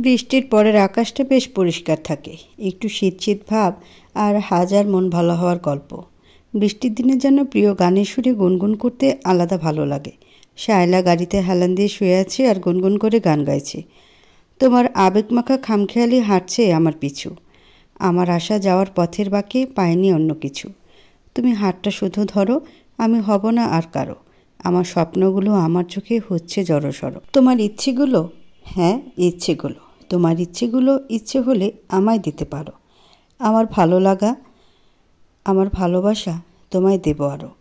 বৃষ্টির পরের আকাশটা বেশ পরিষ্কার থাকে, একটু শীত শীত ভাব আর হাজার মন ভালো হওয়ার গল্প। বৃষ্টির দিনে যেন প্রিয় গানের সুরে গুনগুন করতে আলাদা ভালো লাগে। শায়লা গাড়িতে হেলান দিয়ে শুয়ে আছে আর গুনগুন করে গান গাইছে। তোমার আবেগমাখা খামখেয়ালি হাঁটছে আমার পিছু, আমার আসা যাওয়ার পথের বাঁকে পায়নি অন্য কিছু। তুমি হাতটা শুধু ধরো, আমি হব না আর কারো, আমার স্বপ্নগুলো আমার চোখে হচ্ছে জড়সড়। তোমার ইচ্ছেগুলো, হ্যাঁ ইচ্ছেগুলো, তোমার ইচ্ছেগুলো ইচ্ছে হলে আমায় দিতে পারো। আমার ভালো লাগা, আমার ভালোবাসা তোমায় দেব আরও।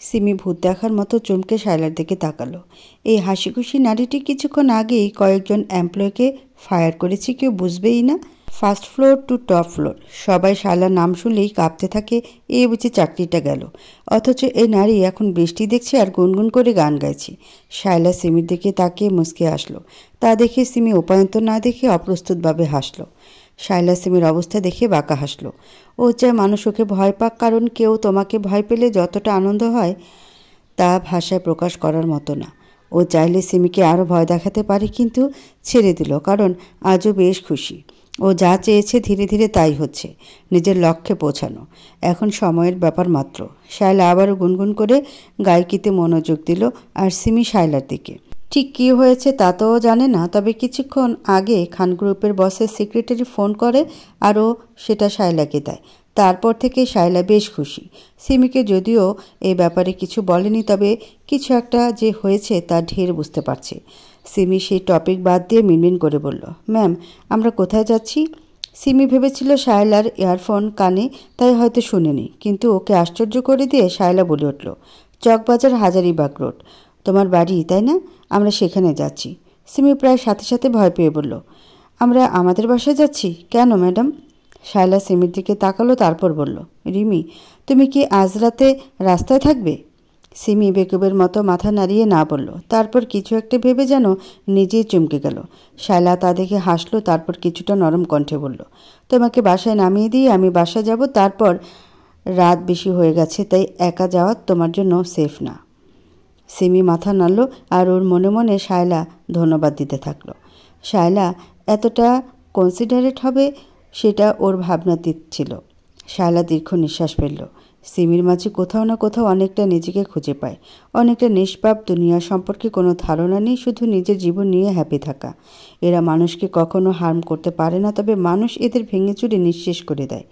সিমি ভূত দেখার মতো চমকে শায়লার দিকে তাকালো। এই হাসিখুশি নারীটি কিছুক্ষণ আগেই কয়েকজন এমপ্লয়কে ফায়ার করেছে, কেউ বুঝবেই না। First floor to top floor সবাই শায়লার নাম শুনলেই কাঁপতে থাকে, এই বুঝি চাকরিটা গেল। অথচ এই নারী এখন বৃষ্টি দেখছে আর গুনগুন করে গান গাইছে। শায়লা সিমির দিকে তাকিয়ে মুচকে আসলো। তা দেখে সিমি উপায়ন্তর না দেখে অপ্রস্তুতভাবে হাসলো। শায়লা সিমির অবস্থা দেখে বাঁকা হাসলো। ও চায় মানুষ ওকে ভয় পাক, কারণ কেউ তোমাকে ভয় পেলে যতটা আনন্দ হয় তা ভাষায় প্রকাশ করার মতো না। ও চাইলে সিমিকে আরও ভয় দেখাতে পারে, কিন্তু ছেড়ে দিল, কারণ আজও বেশ খুশি। ও যা চেয়েছে ধীরে ধীরে তাই হচ্ছে, নিজের লক্ষ্যে পৌঁছানো। এখন সময়ের ব্যাপার মাত্র। শায়লা আবারও গুনগুন করে গায়কিতে মনোযোগ দিল, আর সিমি শায়লার দিকে। ঠিক কী হয়েছে তা তো জানে না, তবে কিছুক্ষণ আগে খান গ্রুপের বসের সেক্রেটারি ফোন করে আর ও সেটা শায়লাকে দেয়। তারপর থেকে শায়লা বেশ খুশি। সিমিকে যদিও এই ব্যাপারে কিছু বলেনি, তবে কিছু একটা যে হয়েছে তা ঢের বুঝতে পারছে। সিমি সেই টপিক বাদ দিয়ে মিনমিন করে বলল, ম্যাম আমরা কোথায় যাচ্ছি? সিমি ভেবেছিল শায়লার ইয়ারফোন কানে, তাই হয়তো শুনেনি, কিন্তু ওকে আশ্চর্য করে দিয়ে শায়লা বলে উঠল, চকবাজার হাজারিবাগ রোড। তোমার বাড়ি তাই না? আমরা সেখানে যাচ্ছি। সিমি প্রায় সাথে সাথে ভয় পেয়ে বলল, আমরা আমাদের বাসায় যাচ্ছি? কেন ম্যাডাম? শায়লা সিমির দিকে তাকালো, তারপর বলল, রিমি তুমি কি আজ রাতে রাস্তায় থাকবে? সিমি বেকুবের মতো মাথা নাড়িয়ে না বলল, তারপর কিছু একটা ভেবে যেন নিজেই চমকে গেল। শায়লা তা দেখে হাসলো, তারপর কিছুটা নরম কণ্ঠে বলল, তোমাকে বাসায় নামিয়ে দিয়ে আমি বাসায় যাব, তারপর রাত বেশি হয়ে গেছে, তাই একা যাওয়া তোমার জন্য সেফ না। সিমি মাথা নাড়ল, আর ওর মনে মনে শায়লা ধন্যবাদ দিতে থাকলো। শায়লা এতটা কনসিডারেট হবে সেটা ওর ভাবনাতীত ছিল। শায়লা দীর্ঘ নিঃশ্বাস ফেলল। সিমির মাঝে কোথাও না কোথাও অনেকটা নিজেকে খুঁজে পায়, অনেকটা নিষ্পাপ, দুনিয়া সম্পর্কে কোনো ধারণা নেই, শুধু নিজের জীবন নিয়ে হ্যাপি থাকা। এরা মানুষকে কখনো হার্ম করতে পারে না, তবে মানুষ এদের ভেঙে চুরে নিঃশেষ করে দেয়।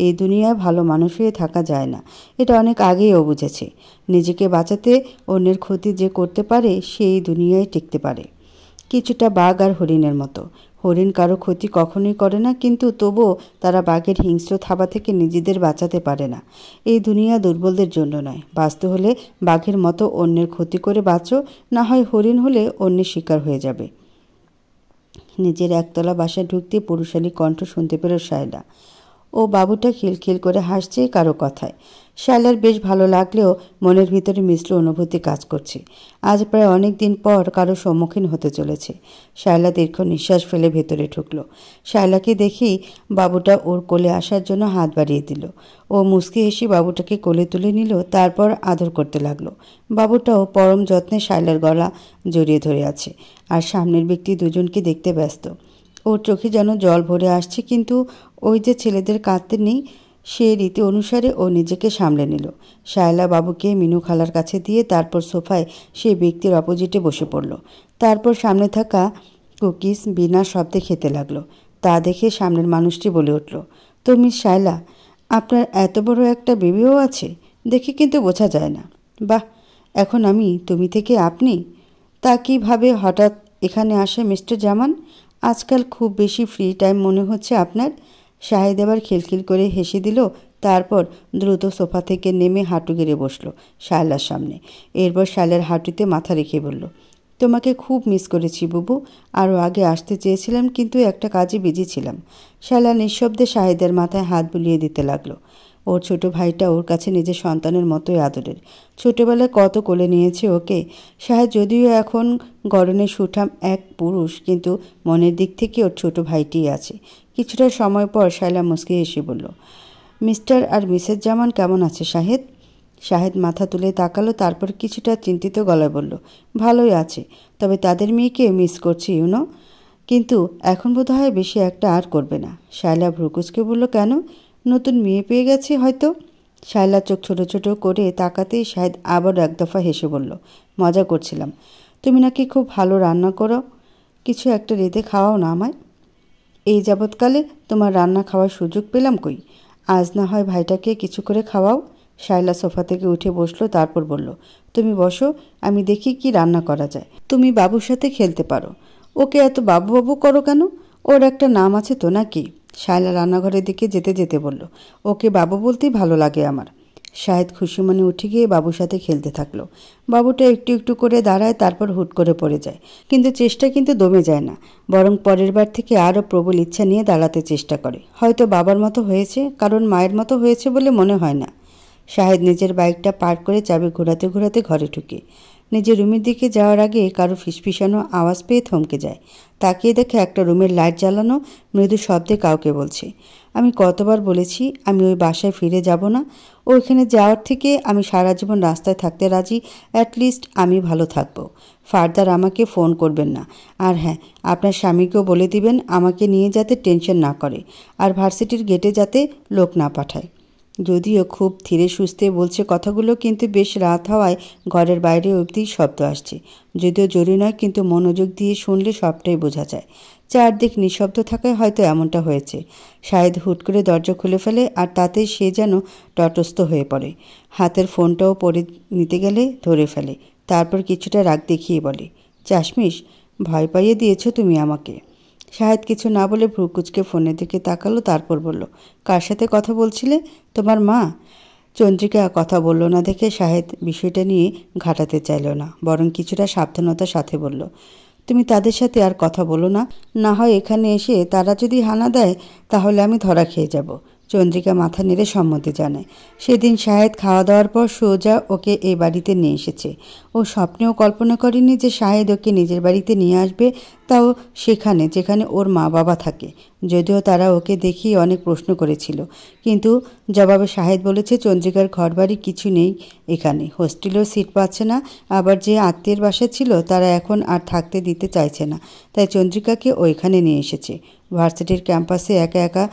এই দুনিয়ায় ভালো মানুষ হয়ে থাকা যায় না, এটা অনেক আগেই ও বুঝেছে। নিজেকে বাঁচাতে অন্যের ক্ষতি যে করতে পারে সেই দুনিয়ায় টিকতে পারে। কিছুটা বাঘ আর হরিণের মতো। হরিণ কারো ক্ষতি কখনোই করে না, কিন্তু তবুও তারা বাঘের হিংস্র থাবা থেকে নিজেদের বাঁচাতে পারে না। এই দুনিয়া দুর্বলদের জন্য নয়। বাঁচতে হলে বাঘের মতো অন্যের ক্ষতি করে বাঁচো, না হয় হরিণ হলে অন্যের শিকার হয়ে যাবে। নিজের একতলা বাসায় ঢুকতে পুরুষালী কণ্ঠ শুনতে পেল শায়লা। ও বাবুটা খিলখিল করে হাসছে কারো কথায়। শায়লার বেশ ভালো লাগলেও মনের ভিতরে মিশ্র অনুভূতি কাজ করছে। আজ প্রায় অনেক দিন পর কারো সম্মুখীন হতে চলেছে। শায়লা দীর্ঘ নিঃশ্বাস ফেলে ভেতরে ঢুকলো। শায়লাকে দেখেই বাবুটা ওর কোলে আসার জন্য হাত বাড়িয়ে দিল। ও মুচকি হেসে বাবুটাকে কোলে তুলে নিল, তারপর আদর করতে লাগলো। বাবুটাও পরম যত্নে শায়লার গলা জড়িয়ে ধরে আছে, আর সামনের ব্যক্তি দুজনকে দেখতে ব্যস্ত। ওর চোখে যেন জল ভরে আসছে, কিন্তু ওই যে ছেলেদের কাঁদতে নেই, সে রীতি অনুসারে ও নিজেকে সামলে নিল। শায়লা বাবুকে মিনু খালার কাছে দিয়ে তারপর সোফায় সেই ব্যক্তির অপোজিটে বসে পড়ল। তারপর সামনে থাকা কুকিজ বিনা শব্দে খেতে লাগলো। তা দেখে সামনের মানুষটি বলে উঠল, তো মিস শায়লা, আপনার এত বড় একটা বেবিও আছে? দেখে কিন্তু বোঝা যায় না। বাহ, এখন আমি তুমি থেকে আপনি, তা কীভাবে হঠাৎ এখানে আসে মিস্টার জামান? আজকাল খুব বেশি ফ্রি টাইম মনে হচ্ছে আপনার। শাহেদ আবার খিলখিল করে হেসে দিল, তারপর দ্রুত সোফা থেকে নেমে হাঁটু গেড়ে বসল শায়লার সামনে। এরপর শায়লার হাঁটুতে মাথা রেখে বলল, তোমাকে খুব মিস করেছি বুবু। আরও আগে আসতে চেয়েছিলাম, কিন্তু একটা কাজে বিজি ছিলাম। শায়লা নিঃশব্দে শাহেদের মাথায় হাত বুলিয়ে দিতে লাগলো। ওর ছোট ভাইটা ওর কাছে নিজের সন্তানের মতোই আদরের। ছোটবেলায় কত কোলে নিয়েছে ওকে। শাহেদ যদিও এখন গড়নের সুঠাম এক পুরুষ, কিন্তু মনের দিক থেকে ওর ছোট ভাইটিই আছে। কিছুটা সময় পর শায়লা মুচকি হেসে বলল, মিস্টার আর মিসেস জামান কেমন আছে শাহেদ? শাহেদ মাথা তুলে তাকালো, তারপর কিছুটা চিন্তিত গলায় বলল, ভালোই আছে, তবে তাদের মেয়েকে মিস করছি ইউনো। কিন্তু এখন বোধ হয় বেশি একটা আর করবে না। শায়লা ভ্রুকুচকে বলল, কেন? নতুন মেয়ে পেয়ে গেছে হয়তো। শায়লা চোখ ছোট ছোট করে তাকাতেই শাহেদ আবার এক দফা হেসে বলল, মজা করছিলাম। তুমি নাকি খুব ভালো রান্না করো, কিছু একটা রেঁধে খাওয়াও না আমায়। এই যাবৎকালে তোমার রান্না খাওয়ার সুযোগ পেলাম কই? আজ না হয় ভাইটাকে কিছু করে খাওয়াও। শায়লা সোফা থেকে উঠে বসলো, তারপর বলল, তুমি বসো, আমি দেখি কি রান্না করা যায়। তুমি বাবুর সাথে খেলতে পারো। ওকে এত বাবু বাবু করো কেন? ওর একটা নাম আছে তো নাকি? শায়লা রান্নাঘরের দিকে যেতে যেতে বলল, ওকে বাবু বলতেই ভালো লাগে আমার। শাহেদ খুশি মনে উঠে গিয়ে বাবুর সাথে খেলতে থাকলো। বাবুটা একটু একটু করে দাঁড়ায়, তারপর হুট করে পড়ে যায়। কিন্তু চেষ্টা কিন্তু দমে যায় না, বরং পরের বার থেকে আরও প্রবল ইচ্ছা নিয়ে দাঁড়াতে চেষ্টা করে। হয়তো বাবার মতো হয়েছে, কারণ মায়ের মতো হয়েছে বলে মনে হয় না। শাহেদ নিজের বাইকটা পার্ক করে চাবি ঘোরাতে ঘোরাতে ঘরে ঢুকে নিজের রুমের দিকে যাওয়ার আগে কারো ফিসফিসানো আওয়াজ পেয়ে থমকে যায়। তাকিয়ে দেখে একটা রুমের লাইট জ্বালানো, মৃদু শব্দে কাউকে বলছে, আমি কতবার বলেছি আমি ওই বাসায় ফিরে যাব না। ওইখানে যাওয়ার থেকে আমি সারা জীবন রাস্তায় থাকতে রাজি, অ্যাটলিস্ট আমি ভালো থাকবো। ফার্দার আমাকে ফোন করবেন না। আর হ্যাঁ, আপনার স্বামীকেও বলে দিবেন আমাকে নিয়ে যাতে টেনশন না করে, আর ভার্সিটির গেটে যাতে লোক না পাঠায়। যদিও খুব ধীরে সুস্থে বলছে কথাগুলো, কিন্তু বেশ রাত হওয়ায় ঘরের বাইরে অবধি শব্দ আসছে। যদিও জরুরি নয়, কিন্তু মনোযোগ দিয়ে শুনলে সবটাই বোঝা যায়। চারদিক নিঃশব্দ থাকায় হয়তো এমনটা হয়েছে। শাহেদ হুট করে দরজা খুলে ফেলে, আর তাতেই সে যেন তটস্থ হয়ে পড়ে। হাতের ফোনটাও পরে নিতে গেলে ধরে ফেলে। তারপর কিছুটা রাগ দেখিয়ে বলে, চাশমিশ, ভয় পাইয়ে দিয়েছ তুমি আমাকে। শাহেদ কিছু না বলে ভ্রুকুচকে ফোনের দিকে তাকালো, তারপর বলল, কার সাথে কথা বলছিলে? তোমার মা? চন্দ্রিকা কথা বলল না দেখে শাহেদ বিষয়টা নিয়ে ঘাটাতে চাইল না, বরং কিছুটা সাবধানতার সাথে বলল, তুমি তাদের সাথে আর কথা বলো না। না হয় এখানে এসে তারা যদি হানা দেয় তাহলে আমি ধরা খেয়ে যাব। চন্দ্রিকা মাথা নেড়ে সম্মতি জানায়। সেদিন শাহেদ খাওয়া দাওয়ার পর সোজা ওকে এই বাড়িতে নিয়ে এসেছে। ও স্বপ্নেও কল্পনা করেনি যে শাহেদ ওকে নিজের বাড়িতে নিয়ে আসবে, তাও সেখানে যেখানে ওর মা বাবা থাকে। যদিও তারা ওকে দেখিয়ে অনেক প্রশ্ন করেছিল, কিন্তু জবাবে শাহেদ বলেছে চন্দ্রিকার ঘরবাড়ি কিছু নেই এখানে, হোস্টেলেও সিট পাচ্ছে না, আবার যে আত্মীয়ের বাসা ছিল তারা এখন আর থাকতে দিতে চাইছে না, তাই চন্দ্রিকাকে ওইখানে নিয়ে এসেছে। ভার্সিটির ক্যাম্পাসে একা একা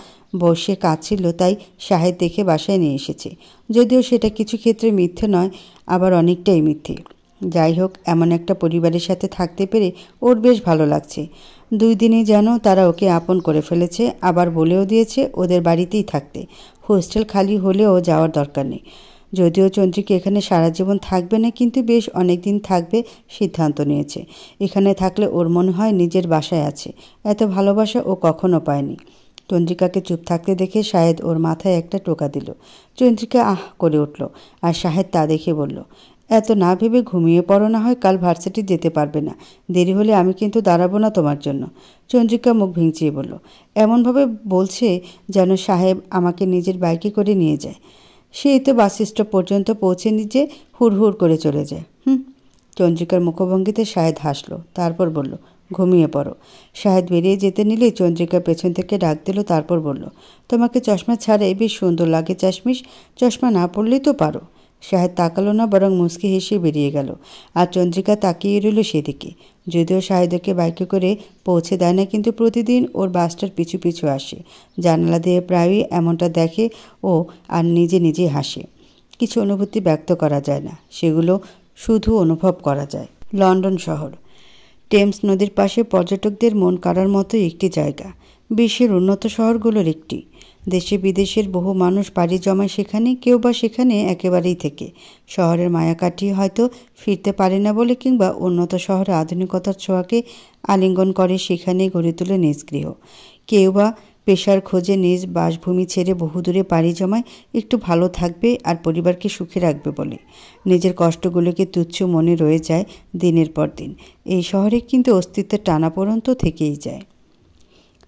বসে কাঁদছিল, তাই শাহেদ দেখে বাসায় নিয়ে এসেছে। যদিও সেটা কিছু ক্ষেত্রে মিথ্যে নয়, আবার অনেকটাই মিথ্যে। যাই হোক, এমন একটা পরিবারের সাথে থাকতে পেরে ওর বেশ ভালো লাগছে। 2 দিনই যেন তারা ওকে আপন করে ফেলেছে, আবার বলেও দিয়েছে ওদের বাড়িতেই থাকতে। হোস্টেল খালি হলেও যাওয়ার দরকার নেই। যদিও চন্দ্রিকা এখানে সারা জীবন থাকবে না, কিন্তু বেশ অনেক দিন থাকবে সিদ্ধান্ত নিয়েছে। এখানে থাকলে ওর মনে হয় নিজের বাসায় আছে। এত ভালোবাসা ও কখনো পায়নি। চন্দ্রিকাকে চুপ থাকতে দেখে শাহেদ ওর মাথায় একটা টোকা দিল। চন্দ্রিকা আহ করে উঠল, আর শাহেদ তা দেখে বলল, এত না ভেবে ঘুমিয়ে পড়ো, না হয় কাল ভার্সিটি যেতে পারবে না। দেরি হলে আমি কিন্তু দাঁড়াবো না তোমার জন্য। চন্দ্রিকা মুখ ভিঞ্চিয়ে বলল, এমনভাবে বলছে যেন সাহেব আমাকে নিজের বাইকে করে নিয়ে যায়। সেই তো বাস স্টপ পর্যন্ত পৌঁছে নিজে হুড় করে চলে যায়। চন্দ্রিকার মুখভঙ্গিতে শাহেদ হাসল, তারপর বলল, ঘুমিয়ে পড়ো। শাহেদ বেরিয়ে যেতে নিলে চন্দ্রিকা পেছন থেকে ডাক দিল, তারপর বলল, তোমাকে চশমা ছাড়াই বেশ সুন্দর লাগে চাশমিশ, চশমা না পড়লেই তো পারো। শাহেদ তাকালো না, বরং মুচকি হেসে বেরিয়ে গেল, আর চন্দ্রিকা তাকিয়ে রইল সেদিকে। যদিও শাহেদকে বাইকে করে পৌঁছে দেয় না, কিন্তু প্রতিদিন ওর বাসটার পিছু পিছু আসে। জানালা দিয়ে প্রায়ই এমনটা দেখে ও, আর নিজে নিজেই হাসে। কিছু অনুভূতি ব্যক্ত করা যায় না, সেগুলো শুধু অনুভব করা যায়। লন্ডন শহর টেমস নদীর পাশে পর্যটকদের মন কাড়ার মতো একটি জায়গা, বিশ্বের উন্নত শহরগুলোর একটি। দেশে বিদেশের বহু মানুষ পাড়ি জমায় সেখানে, কেউ বা সেখানে একেবারেই থেকে শহরের মায়া কাটিয়ে হয়তো ফিরতে পারে না বলে, কিংবা উন্নত শহরে আধুনিকতার ছোঁয়াকে আলিঙ্গন করে সেখানেই গড়ে তোলে নিজ গৃহ। কেউ বা পেশার খোঁজে নিজ বাসভূমি ছেড়ে বহুদূরে পাড়ি জমায় একটু ভালো থাকবে আর পরিবারকে সুখে রাখবে বলে। নিজের কষ্টগুলোকে তুচ্ছ মনে রয়ে যায় দিনের পর দিন। এই শহরে কিন্তু অস্তিত্বের টানাপোড়েন তো থেকেই যায়।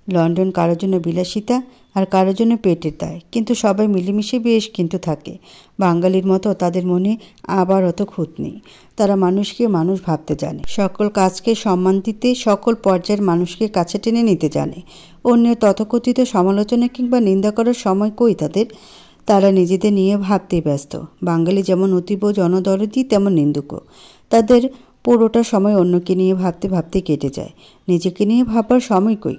লন্ডন কারোর জন্য বিলাসিতা, আর কারোর জন্য পেটের দায়, কিন্তু সবাই মিলেমিশে বেশ কিন্তু থাকে। বাঙালির মতো তাদের মনে আবার অত খুঁত নেই। তারা মানুষকে মানুষ ভাবতে জানে, সকল কাজকে সম্মান দিতে, সকল পর্যায়ের মানুষকে কাছে টেনে নিতে জানে। অন্যের তথাকথিত সমালোচনা কিংবা নিন্দা করার সময় কই তাদের? তারা নিজেদের নিয়ে ভাবতেই ব্যস্ত। বাঙালি যেমন অতীব জনদরদি, তেমন নিন্দুকও। তাদের পুরোটা সময় অন্যকে নিয়ে ভাবতে ভাবতে কেটে যায়। নিজেকে নিয়ে ভাববার সময় কই?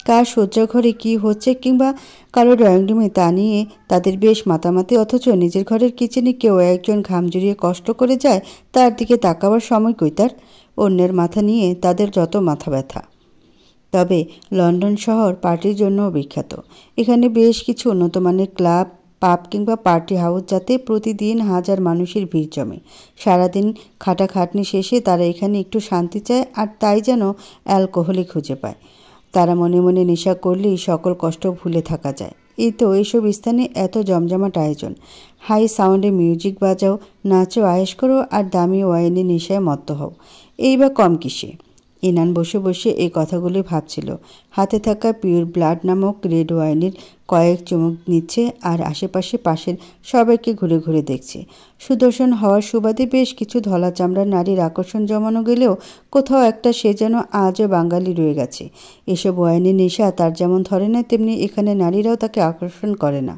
কার শয্যাঘরে কী হচ্ছে কিংবা কারো ড্রয়িং রুমে তা নিয়ে তাদের বেশ মাতামাতি, অথচ নিজের ঘরের কিচেনে কেউ একজন ঘাম জড়িয়ে কষ্ট করে যায়, তার দিকে তাকাবার সময় কই তার? অন্যের মাথা নিয়ে তাদের যত মাথা ব্যথা। তবে লন্ডন শহর পার্টির জন্যও বিখ্যাত। এখানে বেশ কিছু উন্নত মানের ক্লাব, পাব কিংবা পার্টি হাউস, যাতে প্রতিদিন হাজার মানুষের ভিড় জমে। সারাদিন খাটাখাটনি শেষে তারা এখানে একটু শান্তি চায়, আর তাই যেন অ্যালকোহলই খুঁজে পায়। তারা মনে মনে নেশা করলেই সকল কষ্ট ভুলে থাকা যায়। এই তো এইসব স্থানে এত জমজমাট আয়োজন। হাই সাউন্ডে মিউজিক বাজাও, নাচো, আয়েশ করো, আর দামি ওয়াইনের নেশায় মত্ত হও। এই বা কম কিসে? ইনান বসে বসে এই কথাগুলি ভাবছিল। হাতে থাকা পিওর ব্লাড নামক রেড ওয়াইনের কয়েক চুমুক নিচ্ছে আর আশেপাশে পাশের সবাইকে ঘুরে ঘুরে দেখছে। সুদর্শন হওয়ার সুবাদে বেশ কিছু ধলা চামড়ার নারীর আকর্ষণ জমানো গেলেও কোথাও একটা সে যেন আজও বাঙালি রয়ে গেছে। এসব ওয়াইনের নেশা তার যেমন ধরে না, তেমনি এখানে নারীরাও তাকে আকর্ষণ করে না।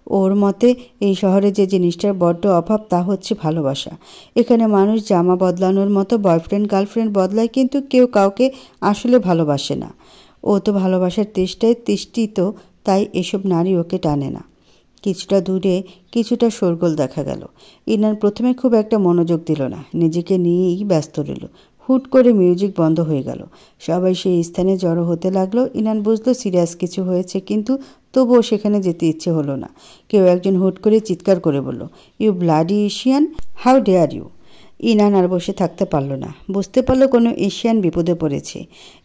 ওর মতে এই শহরে যে জিনিসটার বড্ড অভাব তা হচ্ছে ভালোবাসা। এখানে মানুষ জামা বদলানোর মতো বয়ফ্রেন্ড গার্লফ্রেন্ড বদলায়, কিন্তু কেউ কাউকে আসলে ভালোবাসে না। ও তো ভালোবাসার তেষ্টায় তিষ্ঠিত, তাই এসব নারী ওকে টানে না। কিছুটা দূরে কিছুটা শোরগোল দেখা গেল। ইনান প্রথমে খুব একটা মনোযোগ দিল না, নিজেকে নিয়েই ব্যস্ত রইল। হুট করে মিউজিক বন্ধ হয়ে গেল। সবাই সেই স্থানে জড়ো হতে লাগলো। ইনান বুঝলো সিরিয়াস কিছু হয়েছে, কিন্তু তবুও সেখানে যেতে ইচ্ছে হলো না। কেউ একজন হুট করে চিৎকার করে বলল, you bloody Asian, how dare you! Inan আর বসে থাকতে পারল না। বুঝতে পারলো কোনো এশিয়ান বিপদে পড়েছে।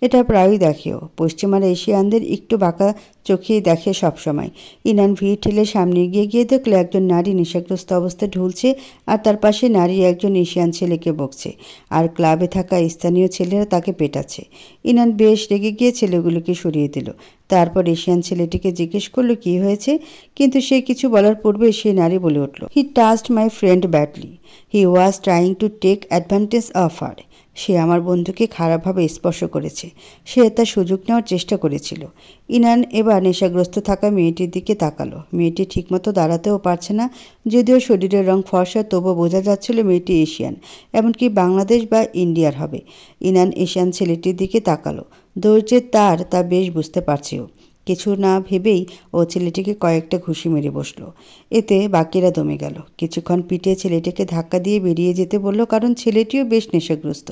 এটা প্রায়ই দেখেও। পশ্চিমার এশিয়ানদের একটু বাঁকা চোখেই দেখে সবসময়। ইনান ভিড় ঠেলে সামনে এগিয়ে গিয়ে দেখলো একজন নারী নেশাগ্রস্ত অবস্থায় ঢুলছে, আর তার পাশে নারী একজন এশিয়ান ছেলেকে বকছে, আর ক্লাবে থাকা স্থানীয় ছেলেরা তাকে পেটাচ্ছে। ইনান বেশ রেগে গিয়ে ছেলেগুলোকে সরিয়ে দিল। তারপর এশিয়ান ছেলেটিকে জিজ্ঞেস করলো কি হয়েছে, কিন্তু সে কিছু বলার পূর্বে সেই নারী বলে উঠল, he touched my friend badly, he was trying to take advantage of her. সে আমার বন্ধুকে খারাপভাবে স্পর্শ করেছে। সে তার সুযোগ নেওয়ার চেষ্টা করেছিল। ইনান এবার নেশাগ্রস্ত থাকা মেয়েটির দিকে তাকালো। মেয়েটি ঠিকমতো দাঁড়াতেও পারছে না। যদিও শরীরের রং ফর্সা, তবুও বোঝা যাচ্ছিল মেয়েটি এশিয়ান, এমনকি বাংলাদেশ বা ইন্ডিয়ার হবে। ইনান এশিয়ান ছেলেটির দিকে তাকালো। ধৈর্যের তা বেশ বুঝতে পারছেও। কিছু না ভেবেই ও ছেলেটিকে কয়েকটা ঘুষি মেরে বসলো। এতে বাকিরা দমে গেল। কিছুক্ষণ পিটিয়ে ছেলেটিকে ধাক্কা দিয়ে বেরিয়ে যেতে বলল, কারণ ছেলেটিও বেশ নেশাগ্রস্ত।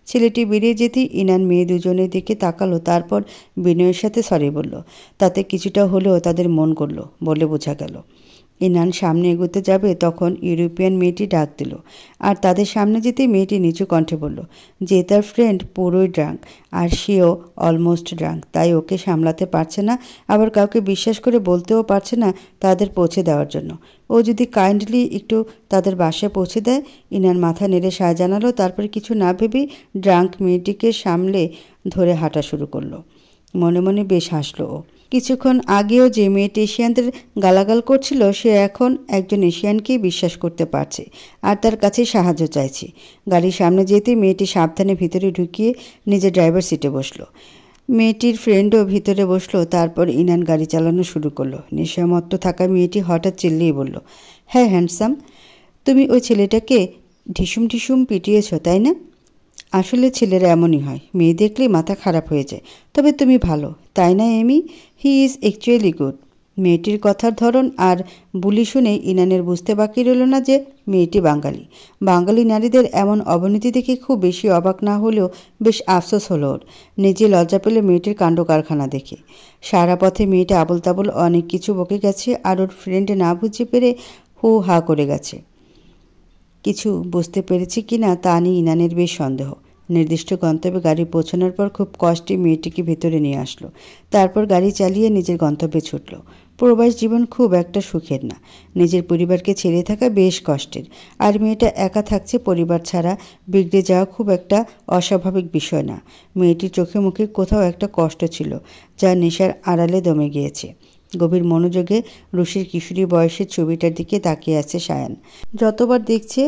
ছেলেটি বেরিয়ে যেতেই ইনান মেয়ে দুজনের দিকে তাকালো, তারপর বিনয়ের সাথে সরি বলল। তাতে কিছুটা হলেও তাদের মন করল বলে বোঝা গেল। ইনান সামনে এগোতে যাবে, তখন ইউরোপিয়ান মেয়েটি ডাক দিল, আর তাদের সামনে যেতেই মেয়েটি নিচু কণ্ঠে বলল যে তার ফ্রেন্ড পুরোই ড্রাঙ্ক, আর সেও অলমোস্ট ড্রাঙ্ক, তাই ওকে সামলাতে পারছে না, আবার কাউকে বিশ্বাস করে বলতেও পারছে না তাদের পৌঁছে দেওয়ার জন্য। ও যদি কাইন্ডলি একটু তাদের বাসায় পৌঁছে দেয়। ইনান মাথা নেড়ে সায় জানালো, তারপর কিছু না ভেবেই ড্রাঙ্ক মেয়েটিকে সামলে ধরে হাঁটা শুরু করলো। মনে মনে বেশ হাসলো ও। কিছুক্ষণ আগেও যে মেয়েটি এশিয়ানদের গালাগাল করছিল, সে এখন একজন এশিয়ানকেই বিশ্বাস করতে পারছে, আর তার কাছে সাহায্য চাইছে। গাড়ির সামনে যেতে মেয়েটি সাবধানে ভিতরে ঢুকিয়ে নিজের ড্রাইভার সিটে বসলো। মেয়েটির ফ্রেন্ডও ভিতরে বসলো। তারপর ইনান গাড়ি চালানো শুরু করলো। নেশামত্ত থাকা মেয়েটি হঠাৎ চিল্লিয়ে বলল, হ্যাঁ হ্যান্ডসাম, তুমি ওই ছেলেটাকে ঢিসুম ঢিসুম পিটিয়েছ, তাই না? আসলে ছেলেরা এমনই হয়, মেয়ে দেখলেই মাথা খারাপ হয়ে যায়। তবে তুমি ভালো, তাই না Amy? He is actually good. মেয়েটির কথার ধরন আর বুলি শুনে ইনানের বুঝতে বাকি রইল না যে মেয়েটি বাঙালি। বাঙালি নারীদের এমন অবনতি দেখে খুব বেশি অবাক না হলেও বেশ আফসোস হলো ওর। নিজে লজ্জা পেলে মেয়েটির কাণ্ড কারখানা দেখে। সারা পথে মেয়েটা আবল তাবল অনেক কিছু বকে গেছে, আর ওর ফ্রেন্ড না বুঝে পেরে হু হা করে গেছে। কিছু বুঝতে পেরেছি কিনা তা নিয়ে ইনানের বেশ সন্দেহ। নির্দিষ্ট গন্তব্যে গাড়ি পৌঁছানোর পর খুব কষ্টে মেয়েটিকে ভেতরে নিয়ে আসলো। তারপর গাড়ি চালিয়ে নিজের গন্তব্যে ছুটল। প্রবাস জীবন খুব একটা সুখের না। নিজের পরিবারকে ছেড়ে থাকা বেশ কষ্টের, আর মেয়েটা একা থাকছে পরিবার ছাড়া। বিগড়ে যাওয়া খুব একটা অস্বাভাবিক বিষয় না। মেয়েটির চোখে মুখে কোথাও একটা কষ্ট ছিল, যা নেশার আড়ালে দমে গিয়েছে। গভীর মনোযোগে রুশির কিশোরী বয়সের ছবিটার দিকে তাকিয়ে আছে সায়ান। যতবার দেখছে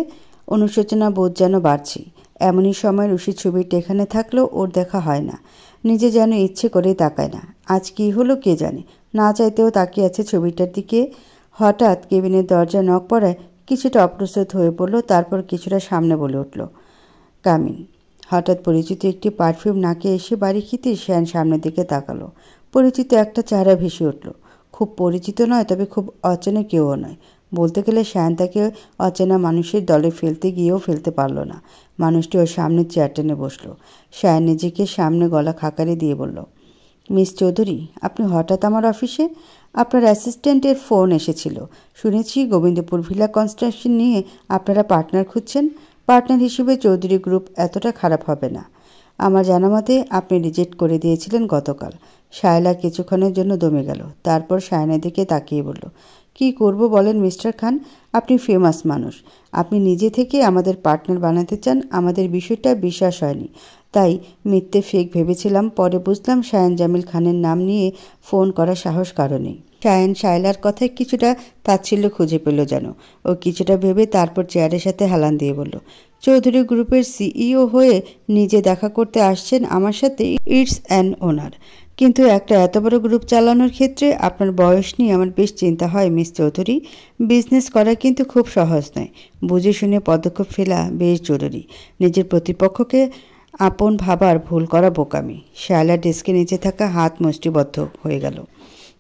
অনুশোচনা বোধ যেন বাড়ছে। এমনই সময় রুশির ছবিটা এখানে থাকলেও ওর দেখা হয় না। নিজে যেন ইচ্ছে করেই তাকায় না। আজ কী হলো কে জানে, না চাইতেও তাকিয়ে আছে ছবিটার দিকে। হঠাৎ কেবিনের দরজা নক পড়ায় কিছুটা অপ্রস্তুত হয়ে পড়ল, তারপর কিছুটা সামনে বলে উঠল, কামিন। হঠাৎ পরিচিত একটি পারফিউম নাকে এসে বাড়ি খেতে শায়ান সামনের দিকে তাকালো। পরিচিত একটা চেহারা ভেসে উঠল। খুব পরিচিত নয়, তবে খুব অচেনা কেউও নয়। বলতে গেলে শায়ান তাকে অচেনা মানুষের দলে ফেলতে গিয়েও ফেলতে পারল না। মানুষটি ওর সামনের চেয়ার টেনে বসলো। শায়ান নিজেকে সামনে গলা খাকারি দিয়ে বলল, মিস চৌধুরী, আপনি হঠাৎ আমার অফিসে? আপনার অ্যাসিস্ট্যান্টের ফোন এসেছিল। শুনেছি গোবিন্দপুর ভিলা কনস্ট্রাকশন নিয়ে আপনারা পার্টনার খুঁজছেন। পার্টনার হিসেবে চৌধুরী গ্রুপ এতটা খারাপ হবে না। আমার জানা মতে আপনি রিজেক্ট করে দিয়েছিলেন গতকাল। শায়লা কিছুক্ষণের জন্য দমে গেল। তারপর শায়ানের দিকে তাকিয়ে বলল, কি করব বলেন মিস্টার খান? আপনি ফেমাস মানুষ। আপনি নিজে থেকে আমাদের পার্টনার বানাতে চান। আমাদের বিষয়টা বিশ্বাস হয়নি, তাই মিথ্যে ফেক ভেবেছিলাম। পরে বুঝলাম শায়ান জামিল খানের নাম নিয়ে ফোন করা সাহস কারণেই। শায়ান শায়লার কথায় কিছুটা তাচ্ছিল্য খুঁজে পেল যেন। ও কিছুটা ভেবে তারপর চেয়ারের সাথে হেলান দিয়ে বলল, চৌধুরী গ্রুপের সিইও হয়ে নিজে দেখা করতে আসছেন আমার সাথে, ইটস অ্যান অনার। কিন্তু একটা এত বড় গ্রুপ চালানোর ক্ষেত্রে আপনার বয়স নিয়ে আমার বেশ চিন্তা হয় মিস চৌধুরী। বিজনেস করা কিন্তু খুব সহজ নয়। বুঝে শুনে পদক্ষেপ ফেলা বেশ জরুরি। নিজের প্রতিপক্ষকে আপন ভাবার ভুল করা বোকামি। শায়লা ডেস্কে নিচে থাকা হাত মুষ্টিবদ্ধ হয়ে গেল,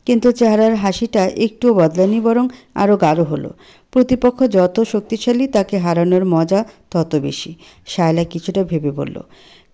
কিন্তু চেহারার হাসিটা একটুও বদলানি, বরং আরও গাঢ় হলো। প্রতিপক্ষ যত শক্তিশালী তাকে হারানোর মজা তত বেশি। শায়লা কিছুটা ভেবে বলল,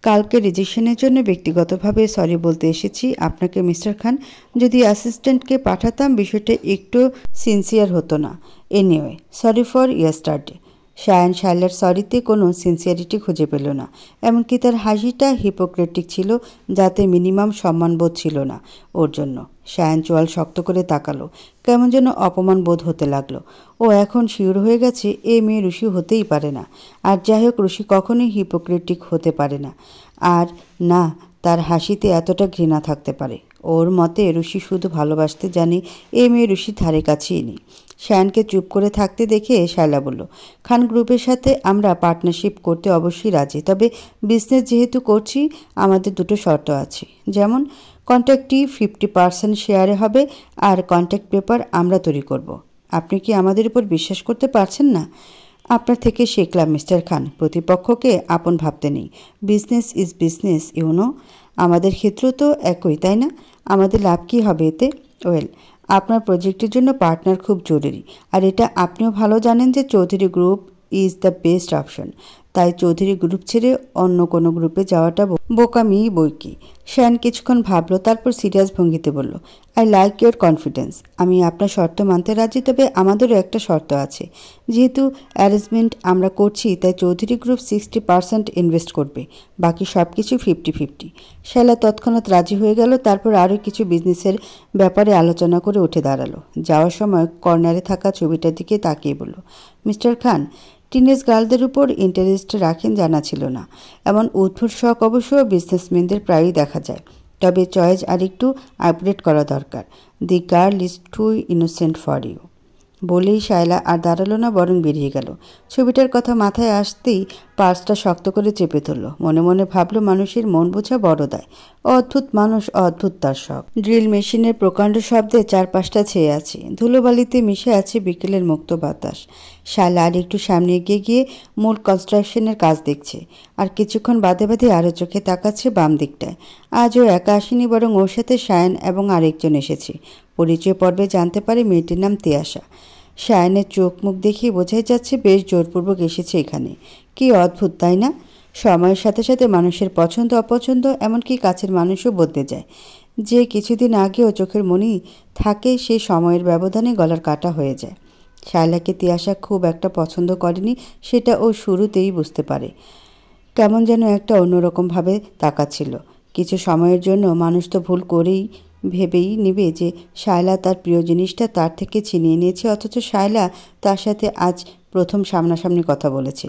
কালকে রিজেকশনের জন্য ব্যক্তিগতভাবে সরি বলতে এসেছি আপনাকে মিস্টার খান। যদি অ্যাসিস্ট্যান্টকে পাঠাতাম বিষয়টা একটু সিনসিয়ার হতো না। Anyway, sorry for yesterday. Shayan শায়লার সরিতে কোনো সিনসিয়ারিটি খুঁজে পেল না। এমনকি তার হাসিটা হিপোক্রেটিক ছিল, যাতে মিনিমাম সম্মানবোধ ছিল না ওর জন্য। শায়ান চোয়াল শক্ত করে তাকালো। কেমন যেন অপমান বোধ হতে লাগলো। ও এখন শিওর হয়ে গেছে এ মেয়ে রুশি হতেই পারে না। আর যাই হোক, রুশি কখনোই হিপোক্রেটিক হতে পারে না। আর না, তার হাসিতে এতটা ঘৃণা থাকতে পারে। ওর মতে রুশি শুধু ভালোবাসতে জানে। এ মেয়ে রুশির ধারে কাছেই নেই। শায়ানকে চুপ করে থাকতে দেখে শায়লা বলল, খান গ্রুপের সাথে আমরা পার্টনারশিপ করতে অবশ্যই রাজি, তবে বিজনেস যেহেতু করছি আমাদের দুটো শর্ত আছে। যেমন, কন্ট্রাক্টটি 50% শেয়ারে হবে, আর কন্ট্রাক্ট পেপার আমরা তৈরি করব। আপনি কি আমাদের উপর বিশ্বাস করতে পারছেন না? আপনার থেকে শিখলাম মিস্টার খান, প্রতিপক্ষকে আপন ভাবতে নেই। Business is business, you know. আমাদের ক্ষেত্রেও তো একই, তাই না? আমাদের লাভ কী হবে এতে? ওয়েল, আপনার প্রজেক্টের জন্য পার্টনার খুব জরুরি, আর এটা আপনিও ভালো জানেন যে Chowdhury group is the best option. তাই চৌধুরী গ্রুপ ছেড়ে অন্য কোনো গ্রুপে যাওয়াটা বোকামি বই কি। শায়ান কিছুক্ষণ ভাবলো, তারপর সিরিয়াস ভঙ্গিতে বলল, আই লাইক ইউর কনফিডেন্স। আমি আপনার শর্ত মানতে রাজি, তবে আমাদেরও একটা শর্ত আছে। যেহেতু অ্যারেঞ্জমেন্ট আমরা করছি, তাই চৌধুরী গ্রুপ 60% ইনভেস্ট করবে, বাকি সব কিছু 50-50। শায়লা তৎক্ষণাৎ রাজি হয়ে গেল। তারপর আরও কিছু বিজনেসের ব্যাপারে আলোচনা করে উঠে দাঁড়ালো। যাওয়ার সময় কর্নারে থাকা ছবিটার দিকে তাকিয়ে বলল, মিস্টার খান, টিনেজ গার্লদের উপর ইন্টারেস্ট রাখেন জানা ছিল না। এমন উদ্ভট শখ অবশ্য বিজনেসম্যানদের প্রায়ই দেখা যায়, তবে চয়েস আরেকটু আপগ্রেড করা দরকার। The girl is too innocent for you. বলেই শায়লা আর দাঁড়ালো না, বরং বেরিয়ে গেল। ছবিটার কথা মাথায় আসতেই পার্সটা শক্ত করে চেপে ধরল। মনে মনে ভাবল, মানুষের মন বোঝা বড় দায়। অদ্ভুত মানুষ, অদ্ভুত তার শখ। ড্রিল মেশিনের প্রকাণ্ড শব্দে চারপাশটা ছেয়ে আছে। ধুলোবালিতে মিশে আছে বিকেলের মুক্ত বাতাস। শায়লা আর একটু সামনে এগিয়ে গিয়ে মূল কনস্ট্রাকশনের কাজ দেখছে, আর কিছুক্ষণ বাদে বাদে আরও চোখে তাকাচ্ছে বাম দিকটায়। আজ ও একা আসেনি, বরং ওর সাথে শায়ান এবং আরেকজন এসেছে। পরিচয় পর্বে জানতে পারে মেয়েটির নাম তিয়াশা। শায়ানের চোখ মুখ দেখিয়ে বোঝাই যাচ্ছে বেশ জোরপূর্বক এসেছে এখানে। কি অদ্ভুত, তাই না? সময়ের সাথে সাথে মানুষের পছন্দ অপছন্দ, এমনকি কাছের মানুষও বদলে যায়। যে কিছুদিন আগেও চোখের মনি থাকে, সে সময়ের ব্যবধানে গলার কাটা হয়ে যায়। শায়লাকে তিয়াশা খুব একটা পছন্দ করেনি, সেটা ও শুরুতেই বুঝতে পারে। কেমন যেন একটা অন্যরকমভাবে তাকাচ্ছিল। কিছু সময়ের জন্য মানুষ তো ভুল করেই ভেবেই নিবে যে শায়লা তার প্রিয় জিনিসটা তার থেকে ছিনিয়ে নিয়েছে, অথচ শায়লা তার সাথে আজ প্রথম সামনাসামনি কথা বলেছে।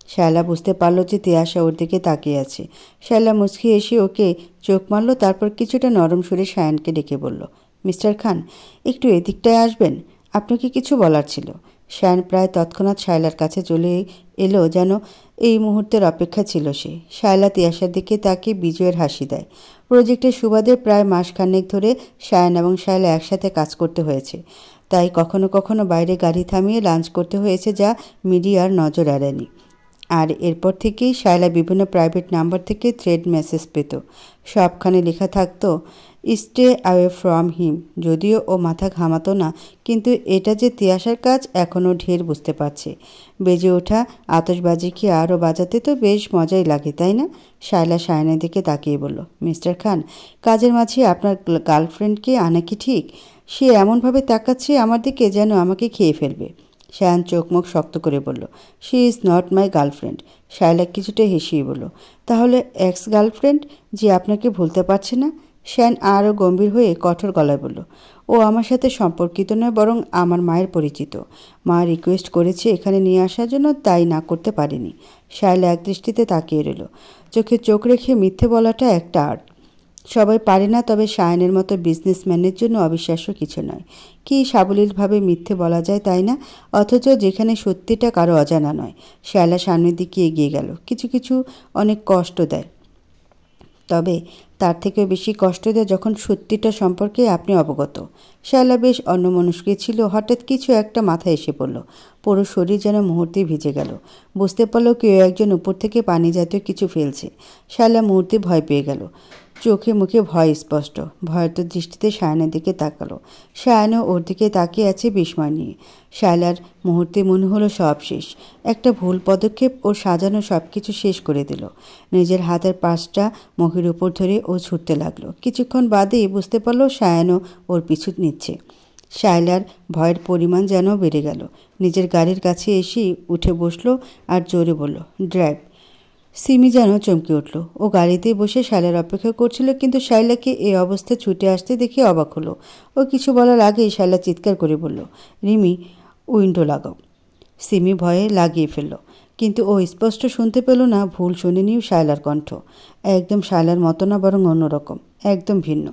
শায়লা বুঝতে পারল যে তিয়াশা ওর দিকে তাকিয়ে আছে। শায়লা মুচকি এসে ওকে চোখ মারল, তারপর কিছুটা নরম সুরে শায়ানকে ডেকে বলল, মিস্টার খান, একটু এদিকটায় আসবেন, আপনাকে কিছু বলার ছিল। শায়ান প্রায় তৎক্ষণাৎ শায়লার কাছে চলে এলো, যেন এই মুহূর্তের অপেক্ষা ছিল সে। শায়লা তিয়াশার দিকে তাকিয়ে বিজয়ের হাসি দেয়। প্রজেক্টের সুবাদে প্রায় মাসখানেক ধরে শায়ান এবং শায়লা একসাথে কাজ করতে হয়েছে, তাই কখনো কখনো বাইরে গাড়ি থামিয়ে লাঞ্চ করতে হয়েছে, যা মিডিয়ার নজর এড়ায়নি। আর এরপর থেকেই শায়লা বিভিন্ন প্রাইভেট নাম্বার থেকে থ্রেড মেসেজ পেত। সবখানে লেখা থাকতো স্টে অ্যাওয়ে ফ্রম হিম। যদিও ও মাথা ঘামাতো না, কিন্তু এটা যে তিয়াশার কাজ এখনও ঢের বুঝতে পারছে। বেজে ওঠা আতশবাজি কি আরও বাজাতে তো বেশ মজাই লাগে, তাই না? শায়লা সায়নের দিকে তাকিয়ে বলল, মিস্টার খান, কাজের মাঝে আপনার গার্লফ্রেন্ডকে আনা কি ঠিক? সে এমনভাবে তাকাচ্ছে আমার দিকে যেন আমাকে খেয়ে ফেলবে। শায়ান চোখ মুখ শক্ত করে বলল, she is not my girlfriend. Shaila কিছুটা হেসেই বলল, তাহলে এক্স গার্লফ্রেন্ড যে আপনাকে ভুলতে পারছে না? শায়ান আরও গম্ভীর হয়ে কঠোর গলায় বলল, ও আমার সাথে সম্পর্কিত নয়, বরং আমার মায়ের পরিচিত। মা রিকোয়েস্ট করেছে এখানে নিয়ে আসার জন্য, তাই না করতে পারিনি। শায়লা একদৃষ্টিতে তাকিয়ে রইল। চোখে চোখ রেখে মিথ্যে বলাটা একটা আর্ট। সবাই পারে না, তবে শায়নের মতো বিজনেসম্যানের জন্য অবিশ্বাস্য কিছু নয়। কি সাবলীলভাবে মিথ্যে বলা যায়, তাই না? অথচ যেখানে সত্যিটা কারো অজানা নয়। শায়লা সামনের দিকে এগিয়ে গেল। কিছু কিছু অনেক কষ্ট দেয়, তবে তার থেকেও বেশি কষ্ট দেয় যখন সত্যিটা সম্পর্কে আপনি অবগত। শায়লা বেশ অন্যমনস্ক ছিল। হঠাৎ কিছু একটা মাথায় এসে পড়ল। পুরো শরীর যেন মুহূর্তে ভিজে গেল। বুঝতে পারল কেউ একজন উপর থেকে পানি জাতীয় কিছু ফেলছে। শায়লা মুহূর্তে ভয় পেয়ে গেল। চোখে মুখে ভয় স্পষ্ট। ভয়ত দৃষ্টিতে শায়নের দিকে তাকালো। শায়নও ওর দিকে তাকিয়ে আছে বিস্ময় নিয়ে। শায়লার মুহূর্তে মনে হলো সব শেষ। একটা ভুল পদক্ষেপ ওর সাজানো সব কিছু শেষ করে দিল। নিজের হাতের পাশটা মুখের উপর ধরে ও ছুটতে লাগলো। কিছুক্ষণ বাদেই বুঝতে পারল শায়নও ওর পিছু নিচ্ছে। শায়লার ভয়ের পরিমাণ যেন বেড়ে গেল। নিজের গাড়ির কাছে এসে উঠে বসলো আর জোরে বলল, ড্রাইভ। সিমি যেন চমকে উঠল। ও গাড়িতেই বসে শায়লার অপেক্ষা করছিল, কিন্তু শায়লাকে এই অবস্থায় ছুটে আসতে দেখে অবাক হলো। ও কিছু বলার আগেই শায়লা চিৎকার করে বলল, রিমি, উইন্ডো লাগাও। সিমি ভয়ে লাগিয়ে ফেলল, কিন্তু ও স্পষ্ট শুনতে পেল না। ভুল শুনেনিও শায়লার কণ্ঠ। একদম শায়লার মতো না, বরং অন্যরকম, একদম ভিন্ন।